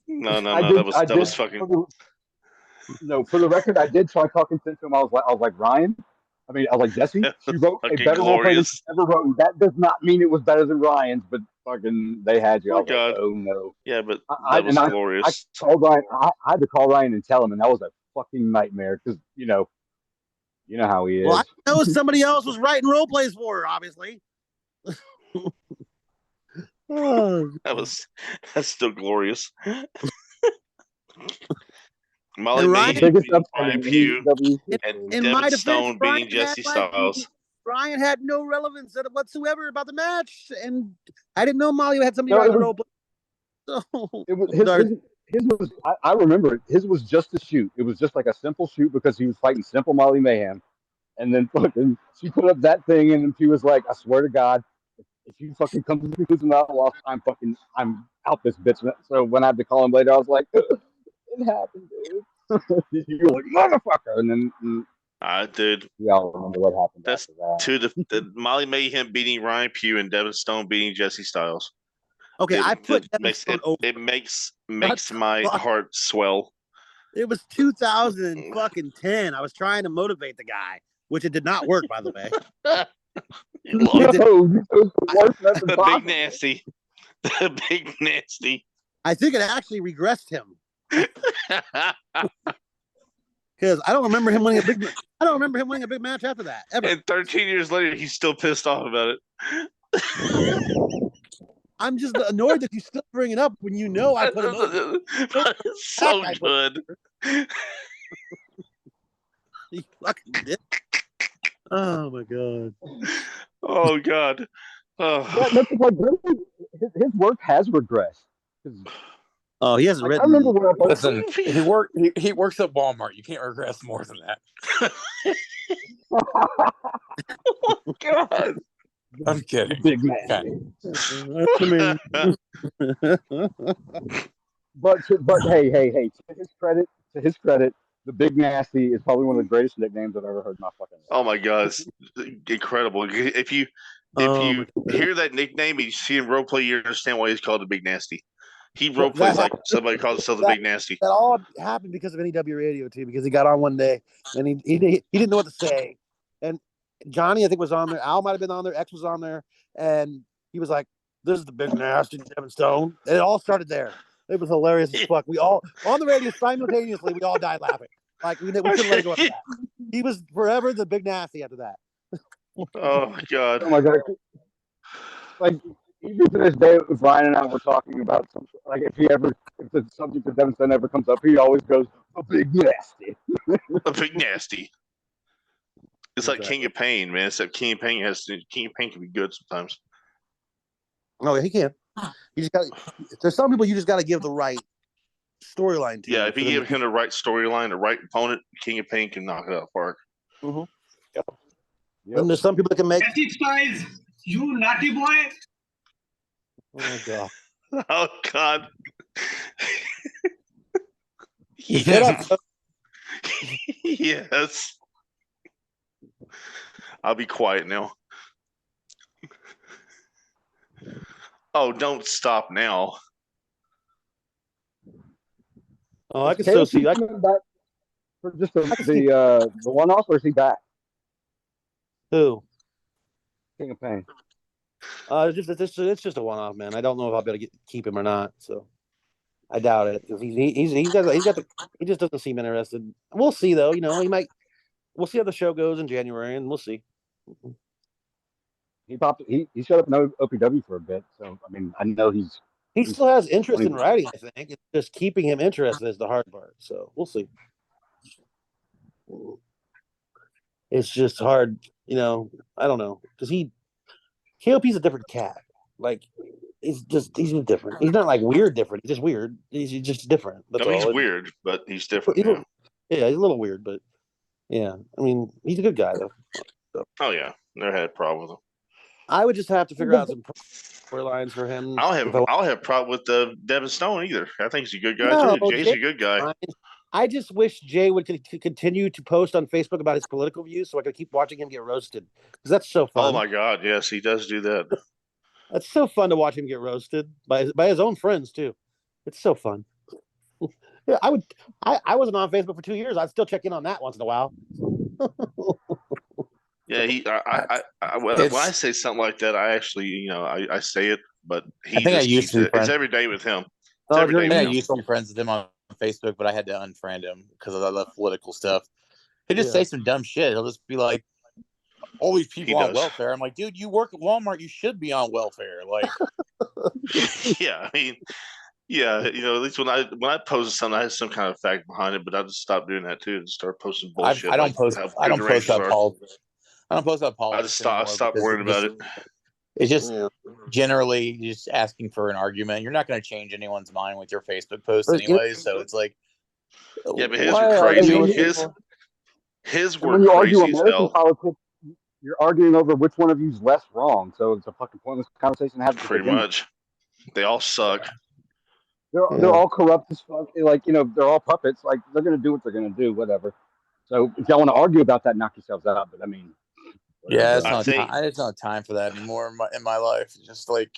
No, I no, did- that was I that did- was fucking. No, for the record, I did try talking sense to him. I was like Ryan. I was like Jesse. She wrote a Fucking better role play than glorious. she ever wrote. And that does not mean it was better than Ryan's, but fucking they had you. I Oh, was like, God. oh no. Yeah, but I- that was and I glorious. called Ryan. I had to call Ryan and tell him, and that was a fucking nightmare because you know how he is. Well, I know somebody else was writing role plays for her, obviously. Oh, That's still glorious. Molly And Ryan- Mayhem biggest beating upset Ryan in Pugh AEW and in Devin my defense, Stone beating Ryan Jesse had, like, Styles. Ryan had no relevance whatsoever about the match, and I didn't know Molly had somebody No, writing it the was- role play. So, It was his was I remember it. His was just a shoot. It was just like a simple shoot because he was fighting simple Molly Mayhem. And then fucking she put up that thing and then she was like, I swear to God, if you fucking come to the conclusion that I lost, I'm out this bitch. So when I had to call him later, I was like, it happened, dude. You were like, motherfucker. And then Dude, we all remember what happened That's after that. to the Molly Mayhem beating Ryan Pugh and Devin Stone beating Jesse Styles. okay, I put Devin makes Stone over. it makes my fuck? heart swell. It was 2010. I was trying to motivate the guy, which it did not work, by the way. Lord, It did- No, it was the worst method the possible. big nasty, the big nasty. I think it actually regressed him because I don't remember him winning a big. I don't remember him winning a big match after that ever. And 13 years later, he's still pissed off about it. I'm just annoyed that you still bring it up when you know I put him over. It's so I put- good. You fucking did. Oh my god. Oh God. Yeah, Oh. that's like really, his work has regressed. 'Cause, Oh, he hasn't like, I written. remember when I first Listen, he works at Walmart. You can't regress more than that. God. I'm kidding. big man. Okay. I mean, But hey, to his credit, the Big Nasty is probably one of the greatest nicknames I've ever heard in my fucking life. Oh my God, it's incredible. If you Oh, hear that nickname and you see him role play, you understand why he's called the Big Nasty. He Well, role plays that- like somebody calls himself the Big Nasty. that all happened because of NEW Radio too, because he got on one day and he didn't know what to say. And Johnny, I think, was on there. Al might have been on there. X was on there, and he was like, "This is the Big Nasty Devin Stone." And it all started there. It was hilarious as fuck. We all on the radio simultaneously. We all died laughing. Like we couldn't let it go after that. He was forever the Big Nasty after that. Oh God. Oh my god! Like even to this day, if Ryan and I were talking about something, like if the subject of Devin Stone ever comes up, he always goes, "The Big Nasty." The Big Nasty. It's like Exactly. King of Pain, man. Except King of Pain can be good sometimes. Oh yeah, he can. You just got. There's some people you just got to give the right storyline to. Yeah, if for you them give him the right storyline, the right opponent, King of Pain can knock it out of the park. Yep. And there's some people that can make. Jesse Styles, you naughty boy. Oh my god. Oh God. Shut up. Yes. I'll be quiet now. Oh, don't stop now. Oh, I can still see you. I, coming back for just the one off, or is he back? who? King of Pain. It's just a one-off, man. I don't know if I'll be able to keep him or not. So I doubt it because he just doesn't seem interested. We'll see though. You know, he might. We'll see how the show goes in January, and we'll see. He showed up in OPW for a bit, so I mean, I know He he's still has interest in really- writing. I think it's just keeping him interested is the hard part. So we'll see. It's just hard, I don't know, because KOP's a different cat. Like he's just different. He's not like weird different. He's just weird. He's just different. That's No, he's all. weird, but he's different. He's Yeah. yeah, he's a little weird, but yeah, I mean, he's a good guy though. Oh yeah, never had a problem with him. I would just have to figure out some storylines for him. I'll have a problem with Devin Stone either. I think he's a good guy No, too. Jay's a good guy. I just wish Jay would continue to post on Facebook about his political views so I could keep watching him get roasted. Because that's so fun. Oh my God, yes, he does do that. That's so fun to watch him get roasted by his own friends too. It's so fun. Yeah, I wasn't on Facebook for 2 years. I'd still check in on that once in a while. Yeah, when I say something like that, I actually, I say it, but he I think I just used keeps to be it. It's friends. every day with him. Oh, every day I think I with him. used to be friends with him on Facebook, but I had to unfriend him because I love political stuff. He just Yeah. say some dumb shit. He'll just be like, "All these people He on does. welfare." I'm like, "Dude, you work at Walmart. You should be on welfare." Like, Yeah, I mean, yeah, at least when I post something, I have some kind of fact behind it, but I just stopped doing that too and start posting bullshit. I don't like post. how I don't good the post Rangers about are. politics. I don't post about I politics. just stopped. I anymore stopped because worrying about it. It's just Yeah. generally just asking for an argument. You're not going to change anyone's mind with your Facebook posts But anyways. So it's like, Yeah, but his why were are crazy. you His And were when you argue crazy as American hell. politics, you're arguing over which one of you's less wrong. So it's a fucking pointless conversation to have. to Pretty begin with. much, they all suck. They're all corrupt as fuck. Like they're all puppets. Like they're gonna do what they're gonna do, whatever. So if y'all want to argue about that, knock yourselves out. But I mean, Yeah, it's I not. think- I just don't have time for that anymore in my life. It's just like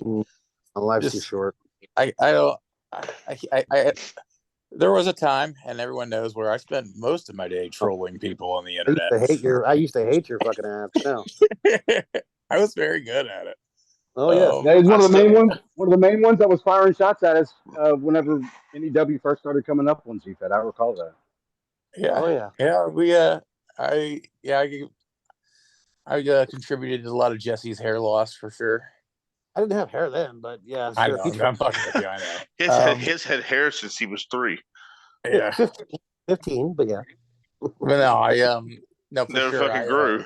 Life's too Just- short. I don't. I there was a time, and everyone knows where I spent most of my day trolling people on the internet. I used to hate your fucking ass. No. I was very good at it. Oh yeah. that is one I of the main still- ones. One of the main ones that was firing shots at us whenever NEW first started coming up on GFED. I recall that. Yeah. Oh yeah. Yeah, I contributed to a lot of Jesse's hair loss for sure. I didn't have hair then, but yeah. I Sure. know. I'm fucking with you. I know. His had hair since he was 3. Yeah. 15, but yeah. But no, no, for Never sure. fucking grew.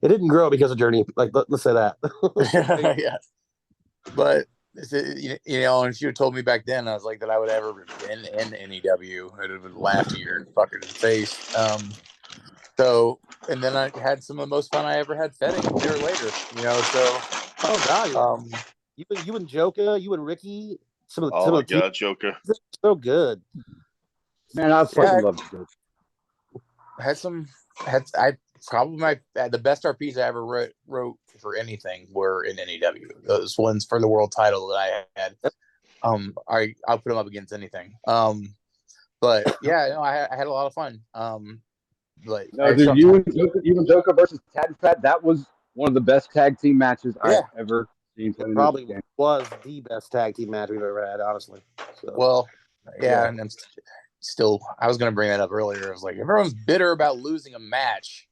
It didn't grow because of Journey. Like let's say that. Yeah. But and if you had told me back then, I was like that I would ever have been in NEW, I'd have laughed at your fucking face. So, and then I had some of the most fun I ever had fetting a year later. So Oh god. um, You and Joka, you and Ricky, some of Oh my the teams God, Joker. are so good. Man, I fucking Yeah. love this. I probably the best RPs I ever wrote for anything were in NEW. Those ones for the world title that I had. I'll put them up against anything. But yeah, I had a lot of fun. But I No, had dude, some you time. and Joker versus Tad Fat, that was one of the best tag team matches Yeah. I've ever seen. It probably was the best tag team match we've ever had, honestly. So, Well, yeah, Yeah. and I'm still. I was going to bring that up earlier. I was like, everyone's bitter about losing a match.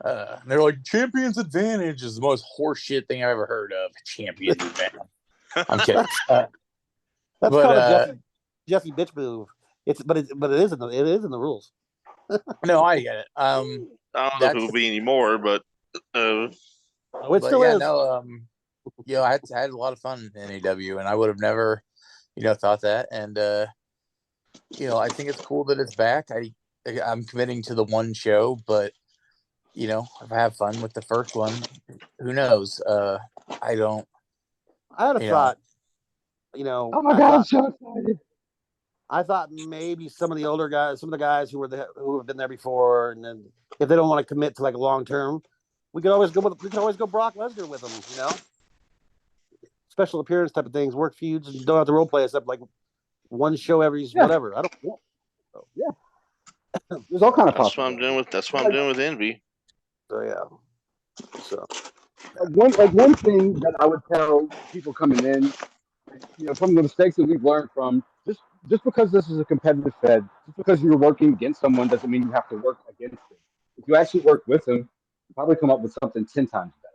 They're like, Champion's Advantage is the most horseshit thing I've ever heard of. Champion's Advantage. I'm kidding. that's but, called a Jesse bitch move. But it is in the rules. No, I get it. I don't know if That's- it will be anymore, but Oh, it But still yeah, is. no, I had a lot of fun in AEW, and I would have never, thought that. And I think it's cool that it's back. I'm committing to the one show, but if I have fun with the first one, who knows? I don't. I had a Yeah. thought. Oh my God, I'm so excited. I thought maybe some of the older guys, some of the guys who have been there before, and then if they don't want to commit to like a long term, we could always go Brock Lesnar with them. Special appearance type of things, work feuds, and don't have to role play except like one show every whatever. I don't. There's all kind of that's what I'm doing with Envy. So yeah. So one thing that I would tell people coming in, from the mistakes that we've learned from, just because this is a competitive fed, just because you're working against someone doesn't mean you have to work against them. If you actually work with them, probably come up with something 10 times better.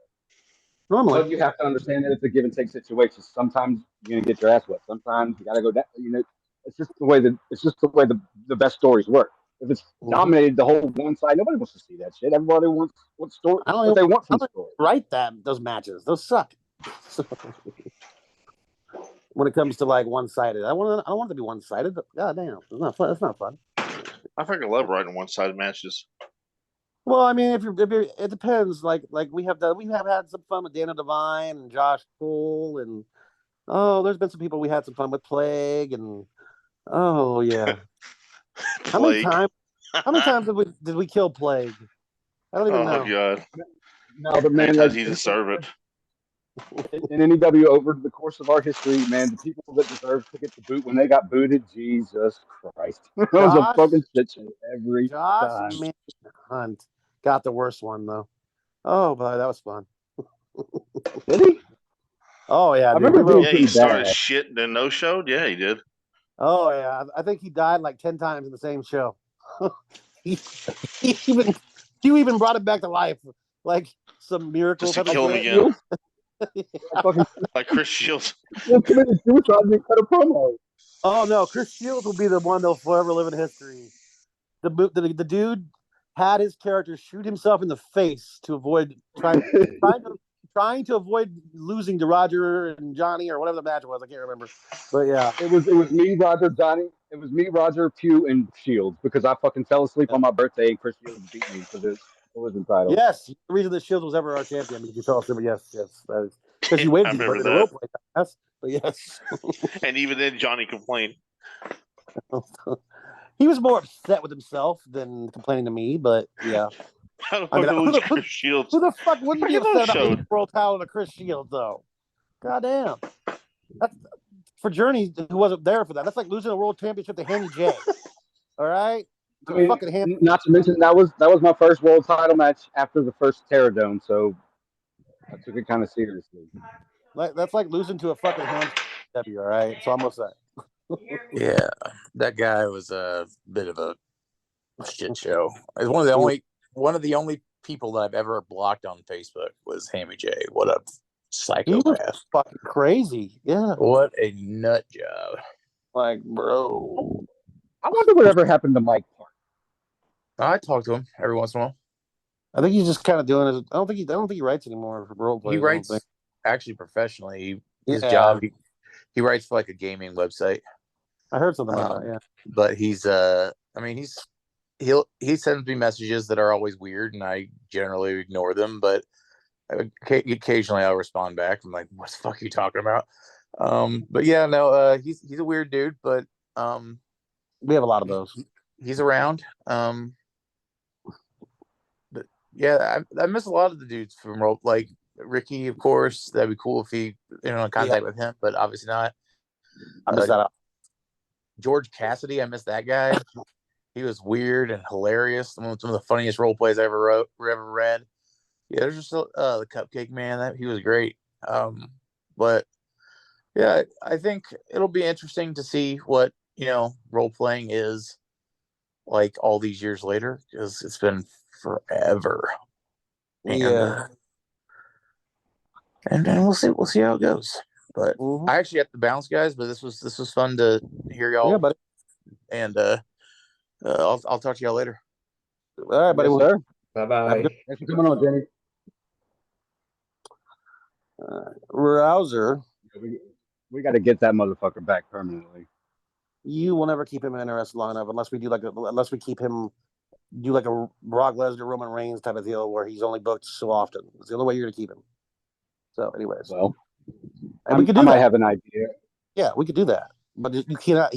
Normally, But you have to understand that it's a give and take situation. Sometimes you're gonna get your ass wet. Sometimes you gotta go down. You know, it's just the way the best stories work. If it's dominated the whole one side, nobody wants to see that shit. Everybody wants what story I don't what even they want I from don't story. write those matches. Those suck. When it comes to like one-sided, I don't want it to be one-sided. God damn, it's not fun. It's not fun. I think I love writing one-sided matches. Well, I mean, if you're, it depends. Like we have had some fun with Dana Devine and Josh Cole, and there's been some people we had some fun with Plague, and oh yeah, how many Plague. times? How many times did we kill Plague? I don't even Oh know. god. No, but Many man, times like he deserve it. in NEW over the course of our history, man, the people that deserve to get the boot when they got booted, Jesus Christ, it was a fucking shit show every Josh time. Hunt got the worst one though. Oh boy, that was fun. Did he? Oh yeah, I dude. remember being Yeah, he pretty started bad. shit and then no showed. Yeah, he did. Oh yeah, I think he died like 10 times in the same show. he, he even brought it back to life, like some miracle. Just to type of kill him shit. again. Fucking Like Chris Shields. committed suicide and cut a promo. Oh no, Chris Shields will be the one that'll forever live in history. The dude had his character shoot himself in the face to avoid trying to avoid losing to Roger and Johnny or whatever the match was. I can't remember, but yeah, It was me, Roger, Johnny. It was me, Roger, Pugh, and Shields because I fucking fell asleep on my birthday and Chris Shields beat me for the collision title. yes, the reason that Shields was ever our champion because you fell asleep. Yes, that is because you waited I to remember put in a that. role play. Yes, but yes. And even then, Johnny complained. He was more upset with himself than complaining to me, but yeah. How the I fuck mean, lose Chris Shields? who the fuck wouldn't be Freaking upset about no-showed. losing world title to Chris Shields, though? God damn. That's, for Journey, who wasn't there for that, that's like losing a world championship to Handy J. All right? I mean, Fucking Handy. not to mention that was my first world title match after the first Terradome, so I took it kind of seriously. That's like losing to a fucking Handy W, all right? It's almost that. Yeah, that guy was a bit of a shit show. It's one of the only people that I've ever blocked on Facebook was Hammy J. What a He was psychopath! fucking crazy. Yeah. What a nut job! Like, bro. I wonder whatever happened to Mike Park. I talk to him every once in a while. I think he's just kind of doing it. I don't think he writes anymore for role plays. He writes actually professionally. His Yeah. job, he writes for like a gaming website. I heard something about that. Yeah. But he's I mean he sends me messages that are always weird and I generally ignore them, but occasionally I'll respond back. I'm like, what the fuck are you talking about? But yeah, no, he's a weird dude, but we have a lot of those. He's around. But yeah, I miss a lot of the dudes from like Ricky, of course. That'd be cool if he in contact with him, but obviously not. I miss that out. George Cassidy, I miss that guy. He was weird and hilarious. Some of the funniest role plays I ever read. Yeah, there's just the Cupcake Man. He was great. But yeah, I think it'll be interesting to see what role playing is like all these years later because it's been forever. And, and we'll see how it goes. But I actually have to bounce, guys. But this was fun to hear y'all. Yeah, buddy. And I'll talk to y'all later. All right, buddy. Yes, sir. Bye-bye. Thanks for coming on, Jenny. Rouser. We got to get that motherfucker back permanently. You will never keep him interested long enough unless we keep him do like a Brock Lesnar, Roman Reigns type of deal where he's only booked so often. It's the only way you're gonna keep him. So, anyways, well, we could do I might that. have an idea. Yeah, we could do that, but you cannot.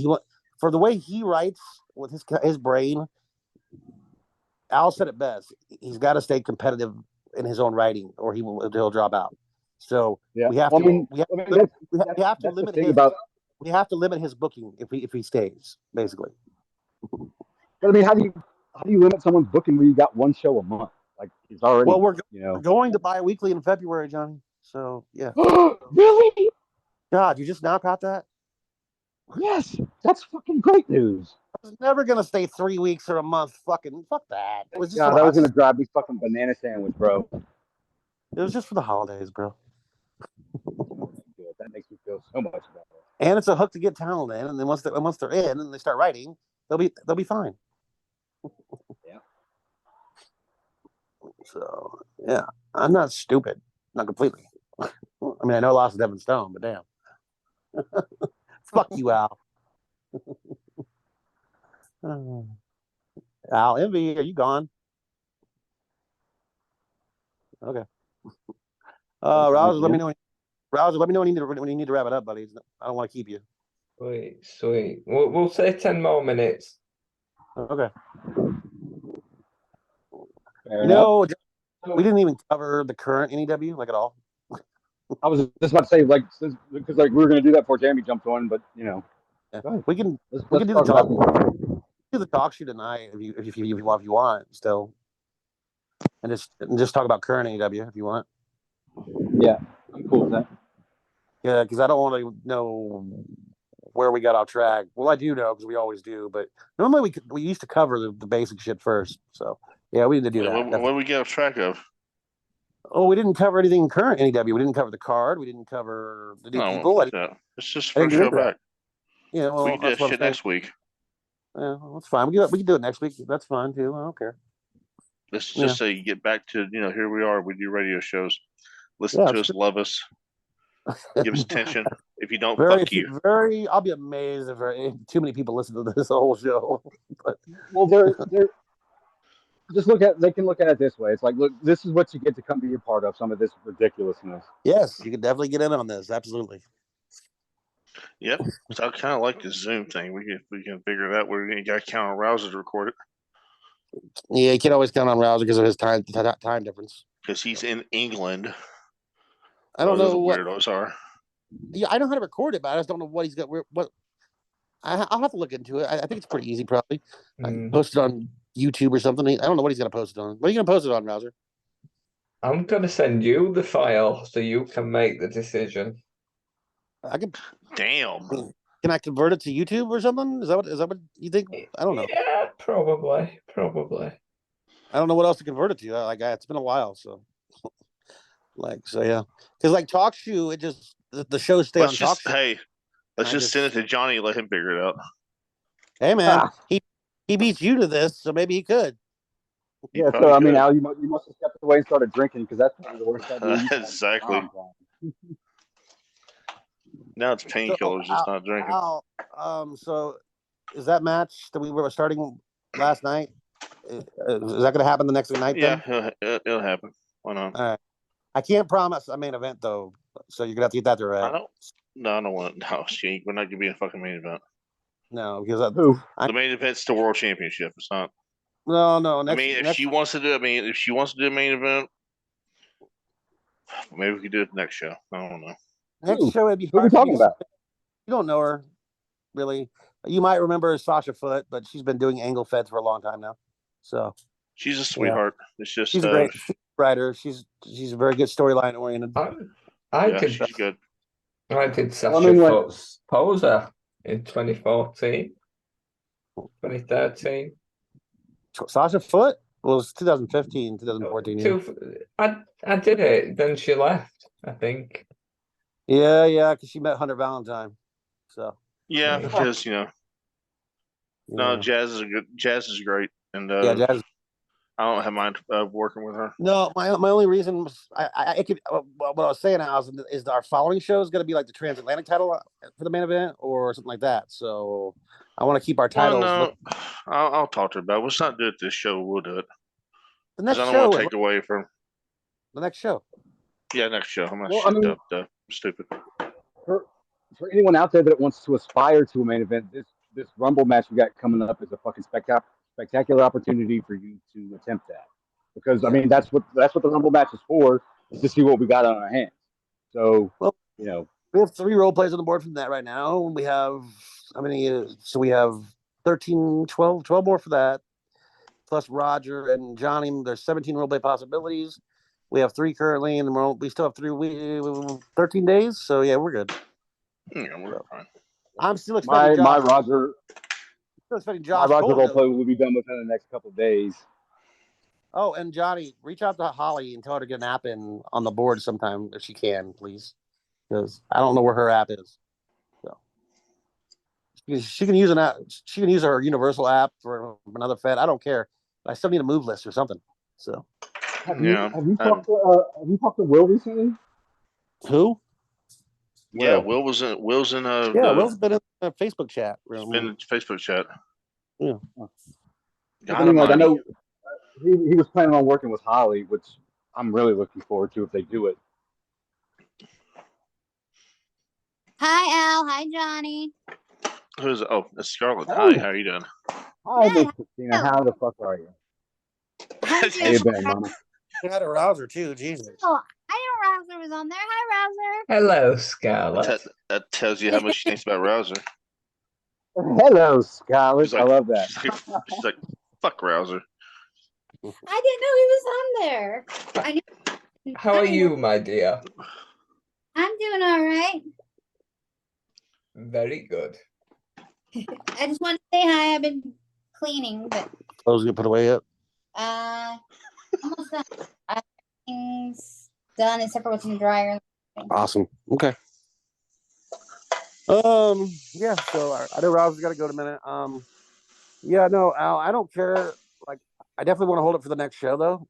For the way he writes with his brain. Al said it best. He's got to stay competitive in his own writing, or he'll drop out. So yeah. we have to. We have to limit his. We have to limit his booking if he stays, basically. But I mean, how do you limit someone's booking when you got one show a month? Like he's already. Well, we're going to bi-weekly in February, Johnny. So yeah. Really? God, you just now caught that? Yes, that's fucking great news. was never gonna stay 3 weeks or a month. Fucking fuck that. It was just Yeah, for that the, was gonna drive me fucking banana sandwich, bro. it was just for the holidays, bro. Good. That makes me feel so much better. And it's a hook to get talent in, and then once they're in and they start writing, they'll be fine. Yeah. So yeah, I'm not stupid, not completely. I mean, I know I lost Devin Stone, but damn. Fuck you, Al. Al Envy, are you gone? Okay. Rouser, let me know. Rouser, let me know when you need to wrap it up, buddy. I don't want to keep you. Sweet. We'll say 10 more minutes. Okay. Fair You enough. know, we didn't even cover the current NEW like at all. I was just about to say, like, because like we were gonna do that before Jeremy jumped on, but you know, Yeah. go ahead. We can let's do the talk about do the talk show tonight if you want still, and just talk about current AEW if you want. Yeah, I'm cool with that. Yeah, because I don't want to know where we got off track. Well, I do know because we always do, but normally we used to cover the basic shit first. So yeah, we need to do that. What do we get off track of? Oh, we didn't cover anything current NEW. We didn't cover the card. We didn't cover the new No, people. no. It's just I didn't first get show into that. back. Yeah, well, We can do that's that what I'm shit saying. next week. Yeah, well, that's fine. We can do it next week. That's fine too. I don't care. Let's just say you get back to, here we are. We do radio shows. Listen Yeah, to that's us, love us, give us attention. If you don't, very, fuck you. very. I'll be amazed if too many people listen to this whole show. But Well, they're they can look at it this way. It's like, look, this is what you get to come be a part of. Some of this ridiculousness. yes, you can definitely get in on this. Absolutely. Yep. So I kind of like this Zoom thing. We can figure it out. We're gonna got to count on Rouser to record it Yeah, you can't always count on Rouser because of his time difference. because he's in England. I don't know what. Weirdos are. Yeah, I know how to record it, but I just don't know what he's got. What I'll have to look into it. I think it's pretty easy, probably. I can post it on YouTube or something. I don't know what he's gonna post it on. What are you gonna post it on, Rouser? I'm gonna send you the file so you can make the decision. I can. Damn. Can I convert it to YouTube or something? Is that what you think? I don't know. Yeah, probably. I don't know what else to convert it to. It's been a while, so yeah. Because like Talk Shoe, it just the shows stay on Talk Shoe. Hey, let's just send it to Johnny and let him figure it out. Hey man, he beats you to this, so maybe he could. Yeah, so I mean, Al, you must have stepped away and started drinking because that's probably the worst idea. Exactly. Now it's painkillers, just not drinking. Al, so is that match that we were starting last night? Is that going to happen the next night? Yeah, it'll happen. Why not? All right. I can't promise a main event though, so you're gonna have to get that right. I don't want. No, we're not gonna be in a fucking main event. No, because the main event's the world championship. It's not. No. If she wants to do a main event, maybe we could do it next show. I don't know. Next show, it'd be. Who are we talking about? You don't know her, really. You might remember Sasha Foote, but she's been doing angle feds for a long time now. So she's a sweetheart. It's just she's a great writer. She's a very good storyline oriented. She's good. I did Sasha Foote's Poser in 2014, 2013. Sasha Foote was 2015, 2014. I did it. Then she left, I think. Yeah, because she met Hunter Valentine. So yeah, because no, Jazz is great, and Jazz. I don't have mind working with her. No, my only reason was I could what I was saying is our following show is going to be like the transatlantic title for the main event or something like that. So I want to keep our titles. Well, no, I'll talk to her about it. Let's not do it this show. We'll do it. The next I don't show. want to take away from the next show. Yeah, next show. I'm not stupid. For anyone out there that wants to aspire to a main event, this Rumble match we got coming up is a fucking spectacular opportunity for you to attempt that. Because I mean that's what the Rumble match is for, is to see what we got on our hands. So we have 3 role plays on the board from that right now. We have how many? So we have 13, 12 more for that. Plus Roger and Johnny. There's 17 role play possibilities. We have 3 currently, and we still have 13 days. So yeah, we're good. Yeah, we're fine. I'm still expecting my Roger. expecting My Josh roster Cole. roleplay will be done within the next couple of days. Oh, and Johnny, reach out to Holly and tell her to get an app in on the board sometime if she can, please, because I don't know where her app is. So she can use an app. She can use her Universal app for another Fed. I don't care. I still need a move list or something. So Have Yeah, you talked to Will recently? who? yeah. Will. Will's in Yeah, the Will's been in the Facebook chat room. in the Facebook chat. Yeah. I God mean, like I Almighty. know he was planning on working with Holly, which I'm really looking forward to if they do it. Hi, Al. Hi, Johnny. Who's oh, it's Scarlett. Hey. Hi, how are you doing? Hi, Good. Miss Christina. How the fuck are you? I'm How doing you been, Mama? They had a rouser too. Jesus. Oh, I know Rouser was on there. Hi, Rouser. Hello, That, Scarlett. that tells you how much she thinks about Rouser. Hello, Scarlett. She's like, I love that. she's like, fuck Rouser. I didn't know he was on there. I knew. How are you, my dear? I'm doing all right. Very good. I just want to say hi. I've been cleaning, but Clothes get put away yet? almost done. Everything's done except for what's in the dryer. Awesome. Okay. Yeah. So I know Rouser's got to go in a minute. Yeah. No, Al. I don't care. Like, I definitely want to hold it for the next show, though.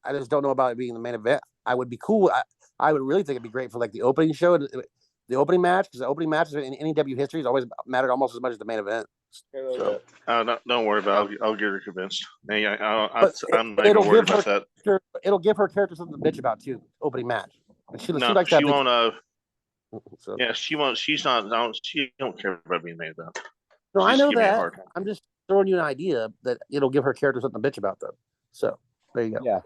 I just don't know about it being the main event. I would be cool. I would really think it'd be great for like the opening show, the opening match, because the opening matches in NEW history has always mattered almost as much as the main event. So, Don't worry about it. I'll get her convinced. Hey, But I'm not even worried about that. it'll give her character something to bitch about too. Opening match, and she No, likes she that. won't. So, Yeah, she won't. She's not. No, she don't care about being made about. no, I She's know giving me a that. hard time. I'm just throwing you an idea that it'll give her character something to bitch about, though. So there you go. Yeah.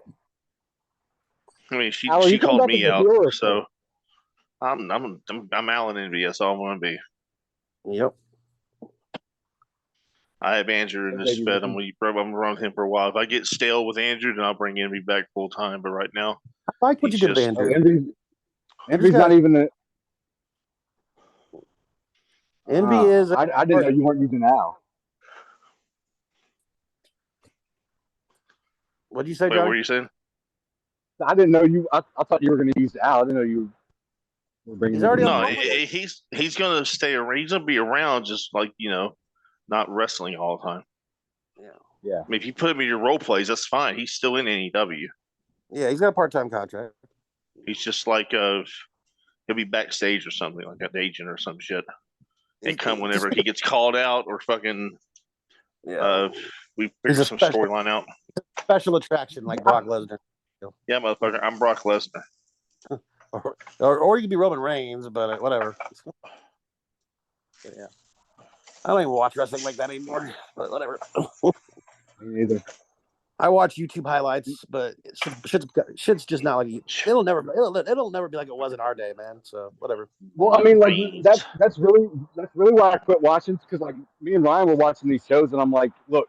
I mean, she Al, you come called back me as a out, heel or so I'm Alan Envy. That's all I want to be. Yep. I have Andrew in this bed. I'm gonna run with him for a while. If I get stale with Andrew, then I'll bring Envy back full time. But right now, I like what you he's did with just- Oh, Andrew. Envy's not even a. Envy is. I didn't know you weren't using Al. What'd you say, wait, Johnny? what were you saying? I didn't know you. I thought you were going to use Al. I didn't know you were bringing. He's already him on No, the in. he's gonna stay around. He's gonna be around, just like not wrestling all the time. Yeah. I mean, if you put him in your role plays, that's fine. He's still in NEW. Yeah, he's got a part-time contract. He's just like he'll be backstage or something like an agent or some shit. And come whenever he gets called out or fucking Yeah. we He's figure a some special- storyline out. Special attraction like Brock Lesnar. Yeah, motherfucker, I'm Brock Lesnar. Or you could be Roman Reigns, but whatever. Yeah. I don't even watch wrestling like that anymore, but whatever. Me neither. I watch YouTube highlights, but shit's just not like it'll never be like it was in our day, man. So whatever. Well, I mean, like Reigns. that's really why I quit watching, because like me and Ryan were watching these shows, and I'm like, look,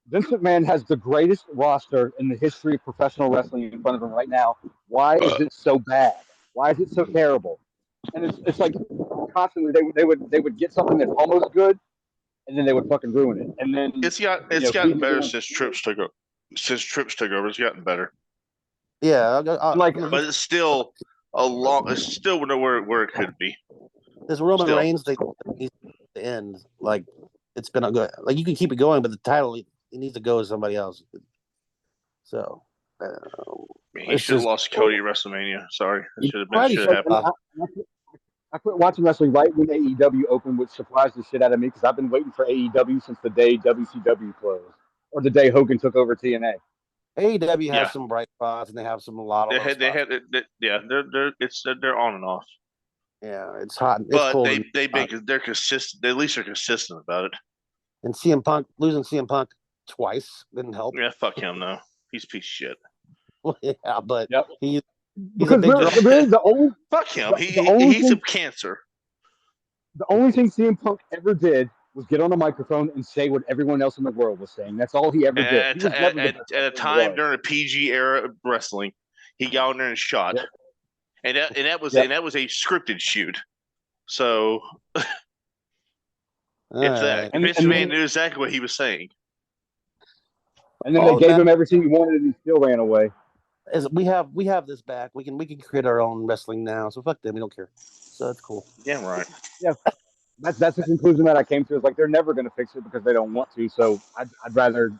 Vince McMahon has the greatest roster in the history of professional wrestling in front of him right now. Why is it so bad? Why is it so terrible? And it's like constantly they would get something that's almost good, and then they would fucking ruin it. And then It's gotten better since Trips took over. Since Trips took over, it's gotten better. Yeah, But it's still it's still nowhere where it could be. this Roman still. Reigns thing needs to end. Like it's been a good. Like you can keep it going, but the title it needs to go to somebody else. So. I mean, he It's should have just- lost Cody at WrestleMania. Sorry, that should have Right, been he should have happened. I quit watching wrestling right when AEW opened, which surprised the shit out of me because I've been waiting for AEW since the day WCW closed or the day Hogan took over TNA. AEW has Yeah. some bright spots and they have a lot of They had yeah, they're on and off. yeah, it's hot. It's But cold. they're consistent. They at least are consistent about it. And CM Punk losing CM Punk twice didn't help. Yeah, fuck him though. He's a piece of shit. Yeah, but Yep. he's a Because big draw. really the only Fuck him. The only He's a thing- cancer. thing CM Punk ever did was get on the microphone and say what everyone else in the world was saying. That's all he ever did. At, He was never the at, best at a wrestler in the time world. during the PG era of wrestling, he got on there and shot, Yep. and that was Yep. and that was a scripted shoot. So Alright. Vince McMahon knew exactly what he was saying. And then All they that gave matters- him everything he wanted, and he still ran away. Is we have this back. We can create our own wrestling now. So fuck them. We don't care. So that's cool. Yeah, right. That's the conclusion that I came to. Is like they're never going to fix it because they don't want to. So I'd rather.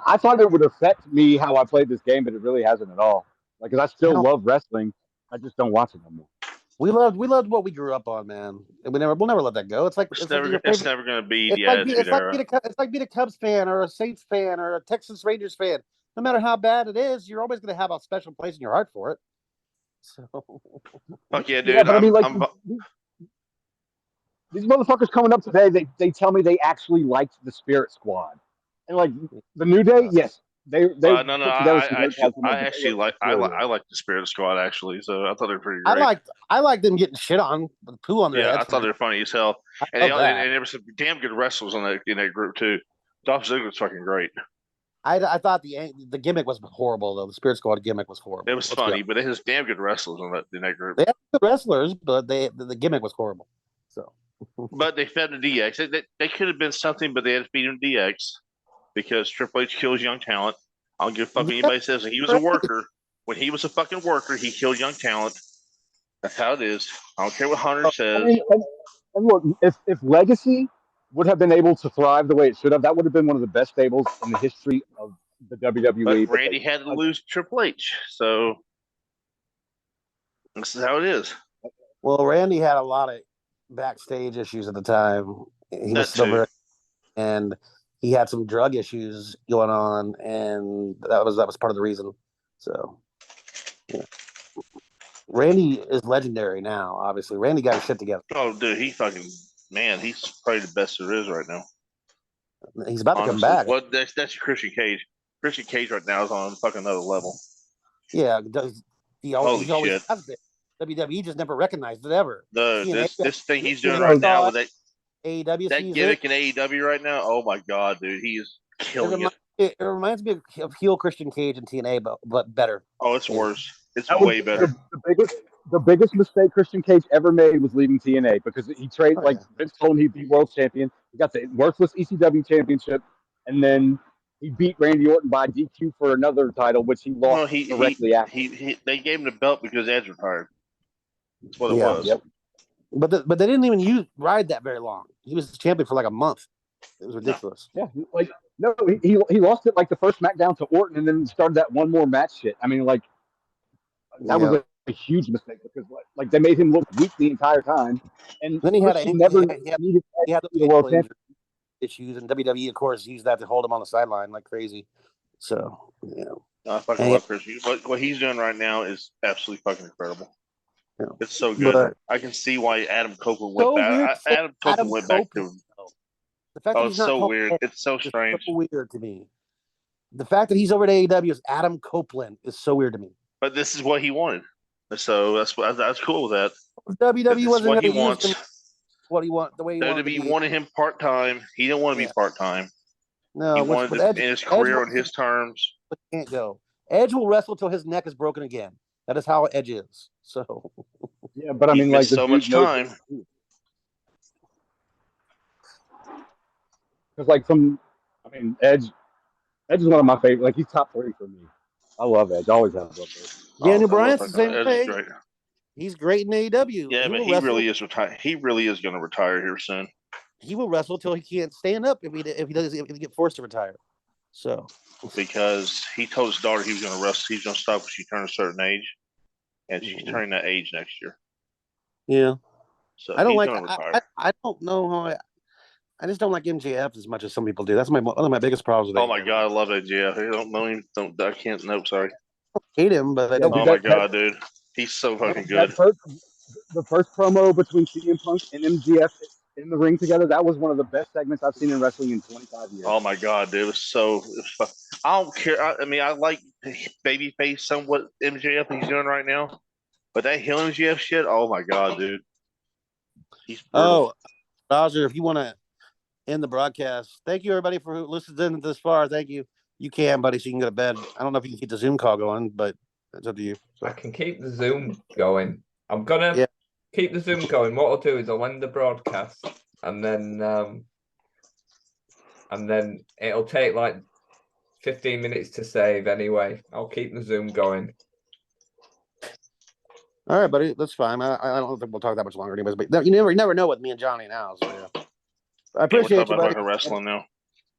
I thought it would affect me how I played this game, but it really hasn't at all. Like, 'cause I still Hell. love wrestling. I just don't watch it no more. We loved what we grew up on, man. And we'll never let that go. It's like It's like never your it's favorite- never going to be It's the like, Attitude Era. it's like being a Cubs fan or a Saints fan or a Texas Rangers fan. No matter how bad it is, you're always going to have a special place in your heart for it. So Fuck yeah, dude. Yeah, but I mean, like I'm- these motherfuckers coming up today, they tell me they actually liked the Spirit Squad, and like the New Day, yes, they no, put together some great guys, I actually like I like the Spirit Squad actually. So I thought they were pretty I great. like them getting shit on with poo on their Yeah, heads. I thought they were funny as hell, and love that. and there were some damn good wrestlers in that group too. Dolph Ziggler's fucking great. I thought the gimmick was horrible though. The Spirit Squad gimmick was horrible. It was Let's be funny, honest. but they had damn good wrestlers in that group. They had good wrestlers, but the gimmick was horrible. So But they fed the DX. They could have been something, but they had to feed him DX because Triple H kills young talent. I don't give a fuck what anybody says. He was a worker. When he was a fucking worker, he killed young talent. That's how it is. I don't care what Hunter I says. mean, and look, if Legacy would have been able to thrive the way it should have, that would have been one of the best stables in the history of the WWE. But Randy had to lose Triple H, so this is how it is. well, Randy had a lot of backstage issues at the time. He That was still too. very, and he had some drug issues going on, and that was part of the reason. So, yeah. Randy is legendary now. Obviously, Randy got his shit together. Oh, dude, he's probably the best there is right now. He's about to come Honestly. back. Well, that's Christian Cage. Christian Cage right now is on fucking another level. Yeah, he always Holy shit. has been. WWE just never recognized it ever. No, TNA this thing he's you doing know, right now with that AEW that sees gimmick it. in AEW right now. Oh my god, dude, he is killing it. It reminds me of heel Christian Cage and TNA, but better. Oh, it's worse. It's That was way better. The biggest mistake Christian Cage ever made was leaving TNA because he traded Oh, like yeah. Vince told him he'd be world champion. He got the worthless ECW championship, and then he beat Randy Orton by DQ for another title, which he lost No, directly after. they gave him the belt because Edge retired. That's what it Yeah. was. Yep. But they didn't even ride that very long. He was the champion for like a month. It was ridiculous. Yeah, like no, he lost it like the first SmackDown to Orton, and then started that one more match shit. I mean, like that was a huge mistake because like they made him look weak the entire time, and Then he had Christian ankle- never he had- needed He had to be the world champion. issues, and WWE, of course, used that to hold him on the sideline like crazy. So, you know, I fucking And- love Chris. What he's doing right now is absolutely fucking incredible. Yeah. It's so good. But- I can see why Adam Copeland So went back. weird to say Adam Copeland went back to. Copeland, though. The fact that Oh, he's it's not so called weird. Edge It's so is strange. so weird to me. The fact that he's over at AEW as Adam Copeland is so weird to me. But this is what he wanted. So that's cool with that. WWE This is wasn't what he going to use wants. him what he want the way he wanted. to WWE be. wanted him part time. He didn't want to Yeah. be part time. No, He with wanted Edge, his career Edge on his terms. can't go. Edge will wrestle till his neck is broken again. That is how Edge is. So Yeah, but I He mean, like missed the so dude much knows- time. Because Edge is one of my favorite. Like he's top 3 for me. I love Edge. Always have loved Edge. Daniel I love Bryan's the fucking same Edge is thing. great. he's great in AEW. Yeah, but will he wrestle- really is retired. He really is going to retire here soon. He will wrestle till he can't stand up if he get forced to retire. So Because he told his daughter he was going to wrestle. He's going to stop when she turned a certain age, and she's Mhm. turning that age next year. yeah, So I don't he's like. going to retire. I don't know how. I just don't like MJF as much as some people do. That's one of my biggest problems with Oh it. my god, I love that GF. I don't know him. I can't. Nope, sorry. I hate him, but I Yeah, don't. Oh dude, my that- god, dude, he's so fucking good. The first promo between CM Punk and MJF in the ring together, that was one of the best segments I've seen in wrestling in 25 years. Oh my god, dude, it was so. It was fun. I don't care. I mean, I like babyface somewhat MJF he's doing right now, but that heel MJF shit. Oh my god, dude. He's brutal. Oh, Roger, if you want to end the broadcast, thank you everybody for who listened in this far. Thank you. You can, buddy, so you can go to bed. I don't know if you can keep the Zoom call going, but it's up to you. I can keep the Zoom going. I'm gonna Yeah. keep the Zoom going. What I'll do is I'll end the broadcast and then it'll take like 15 minutes to save anyway. I'll keep the Zoom going. All right, buddy, that's fine. I don't think we'll talk that much longer anyways, but you never know with me and Johnny now. So yeah. I Yeah, we're appreciate talking you, about buddy. fucking wrestling now.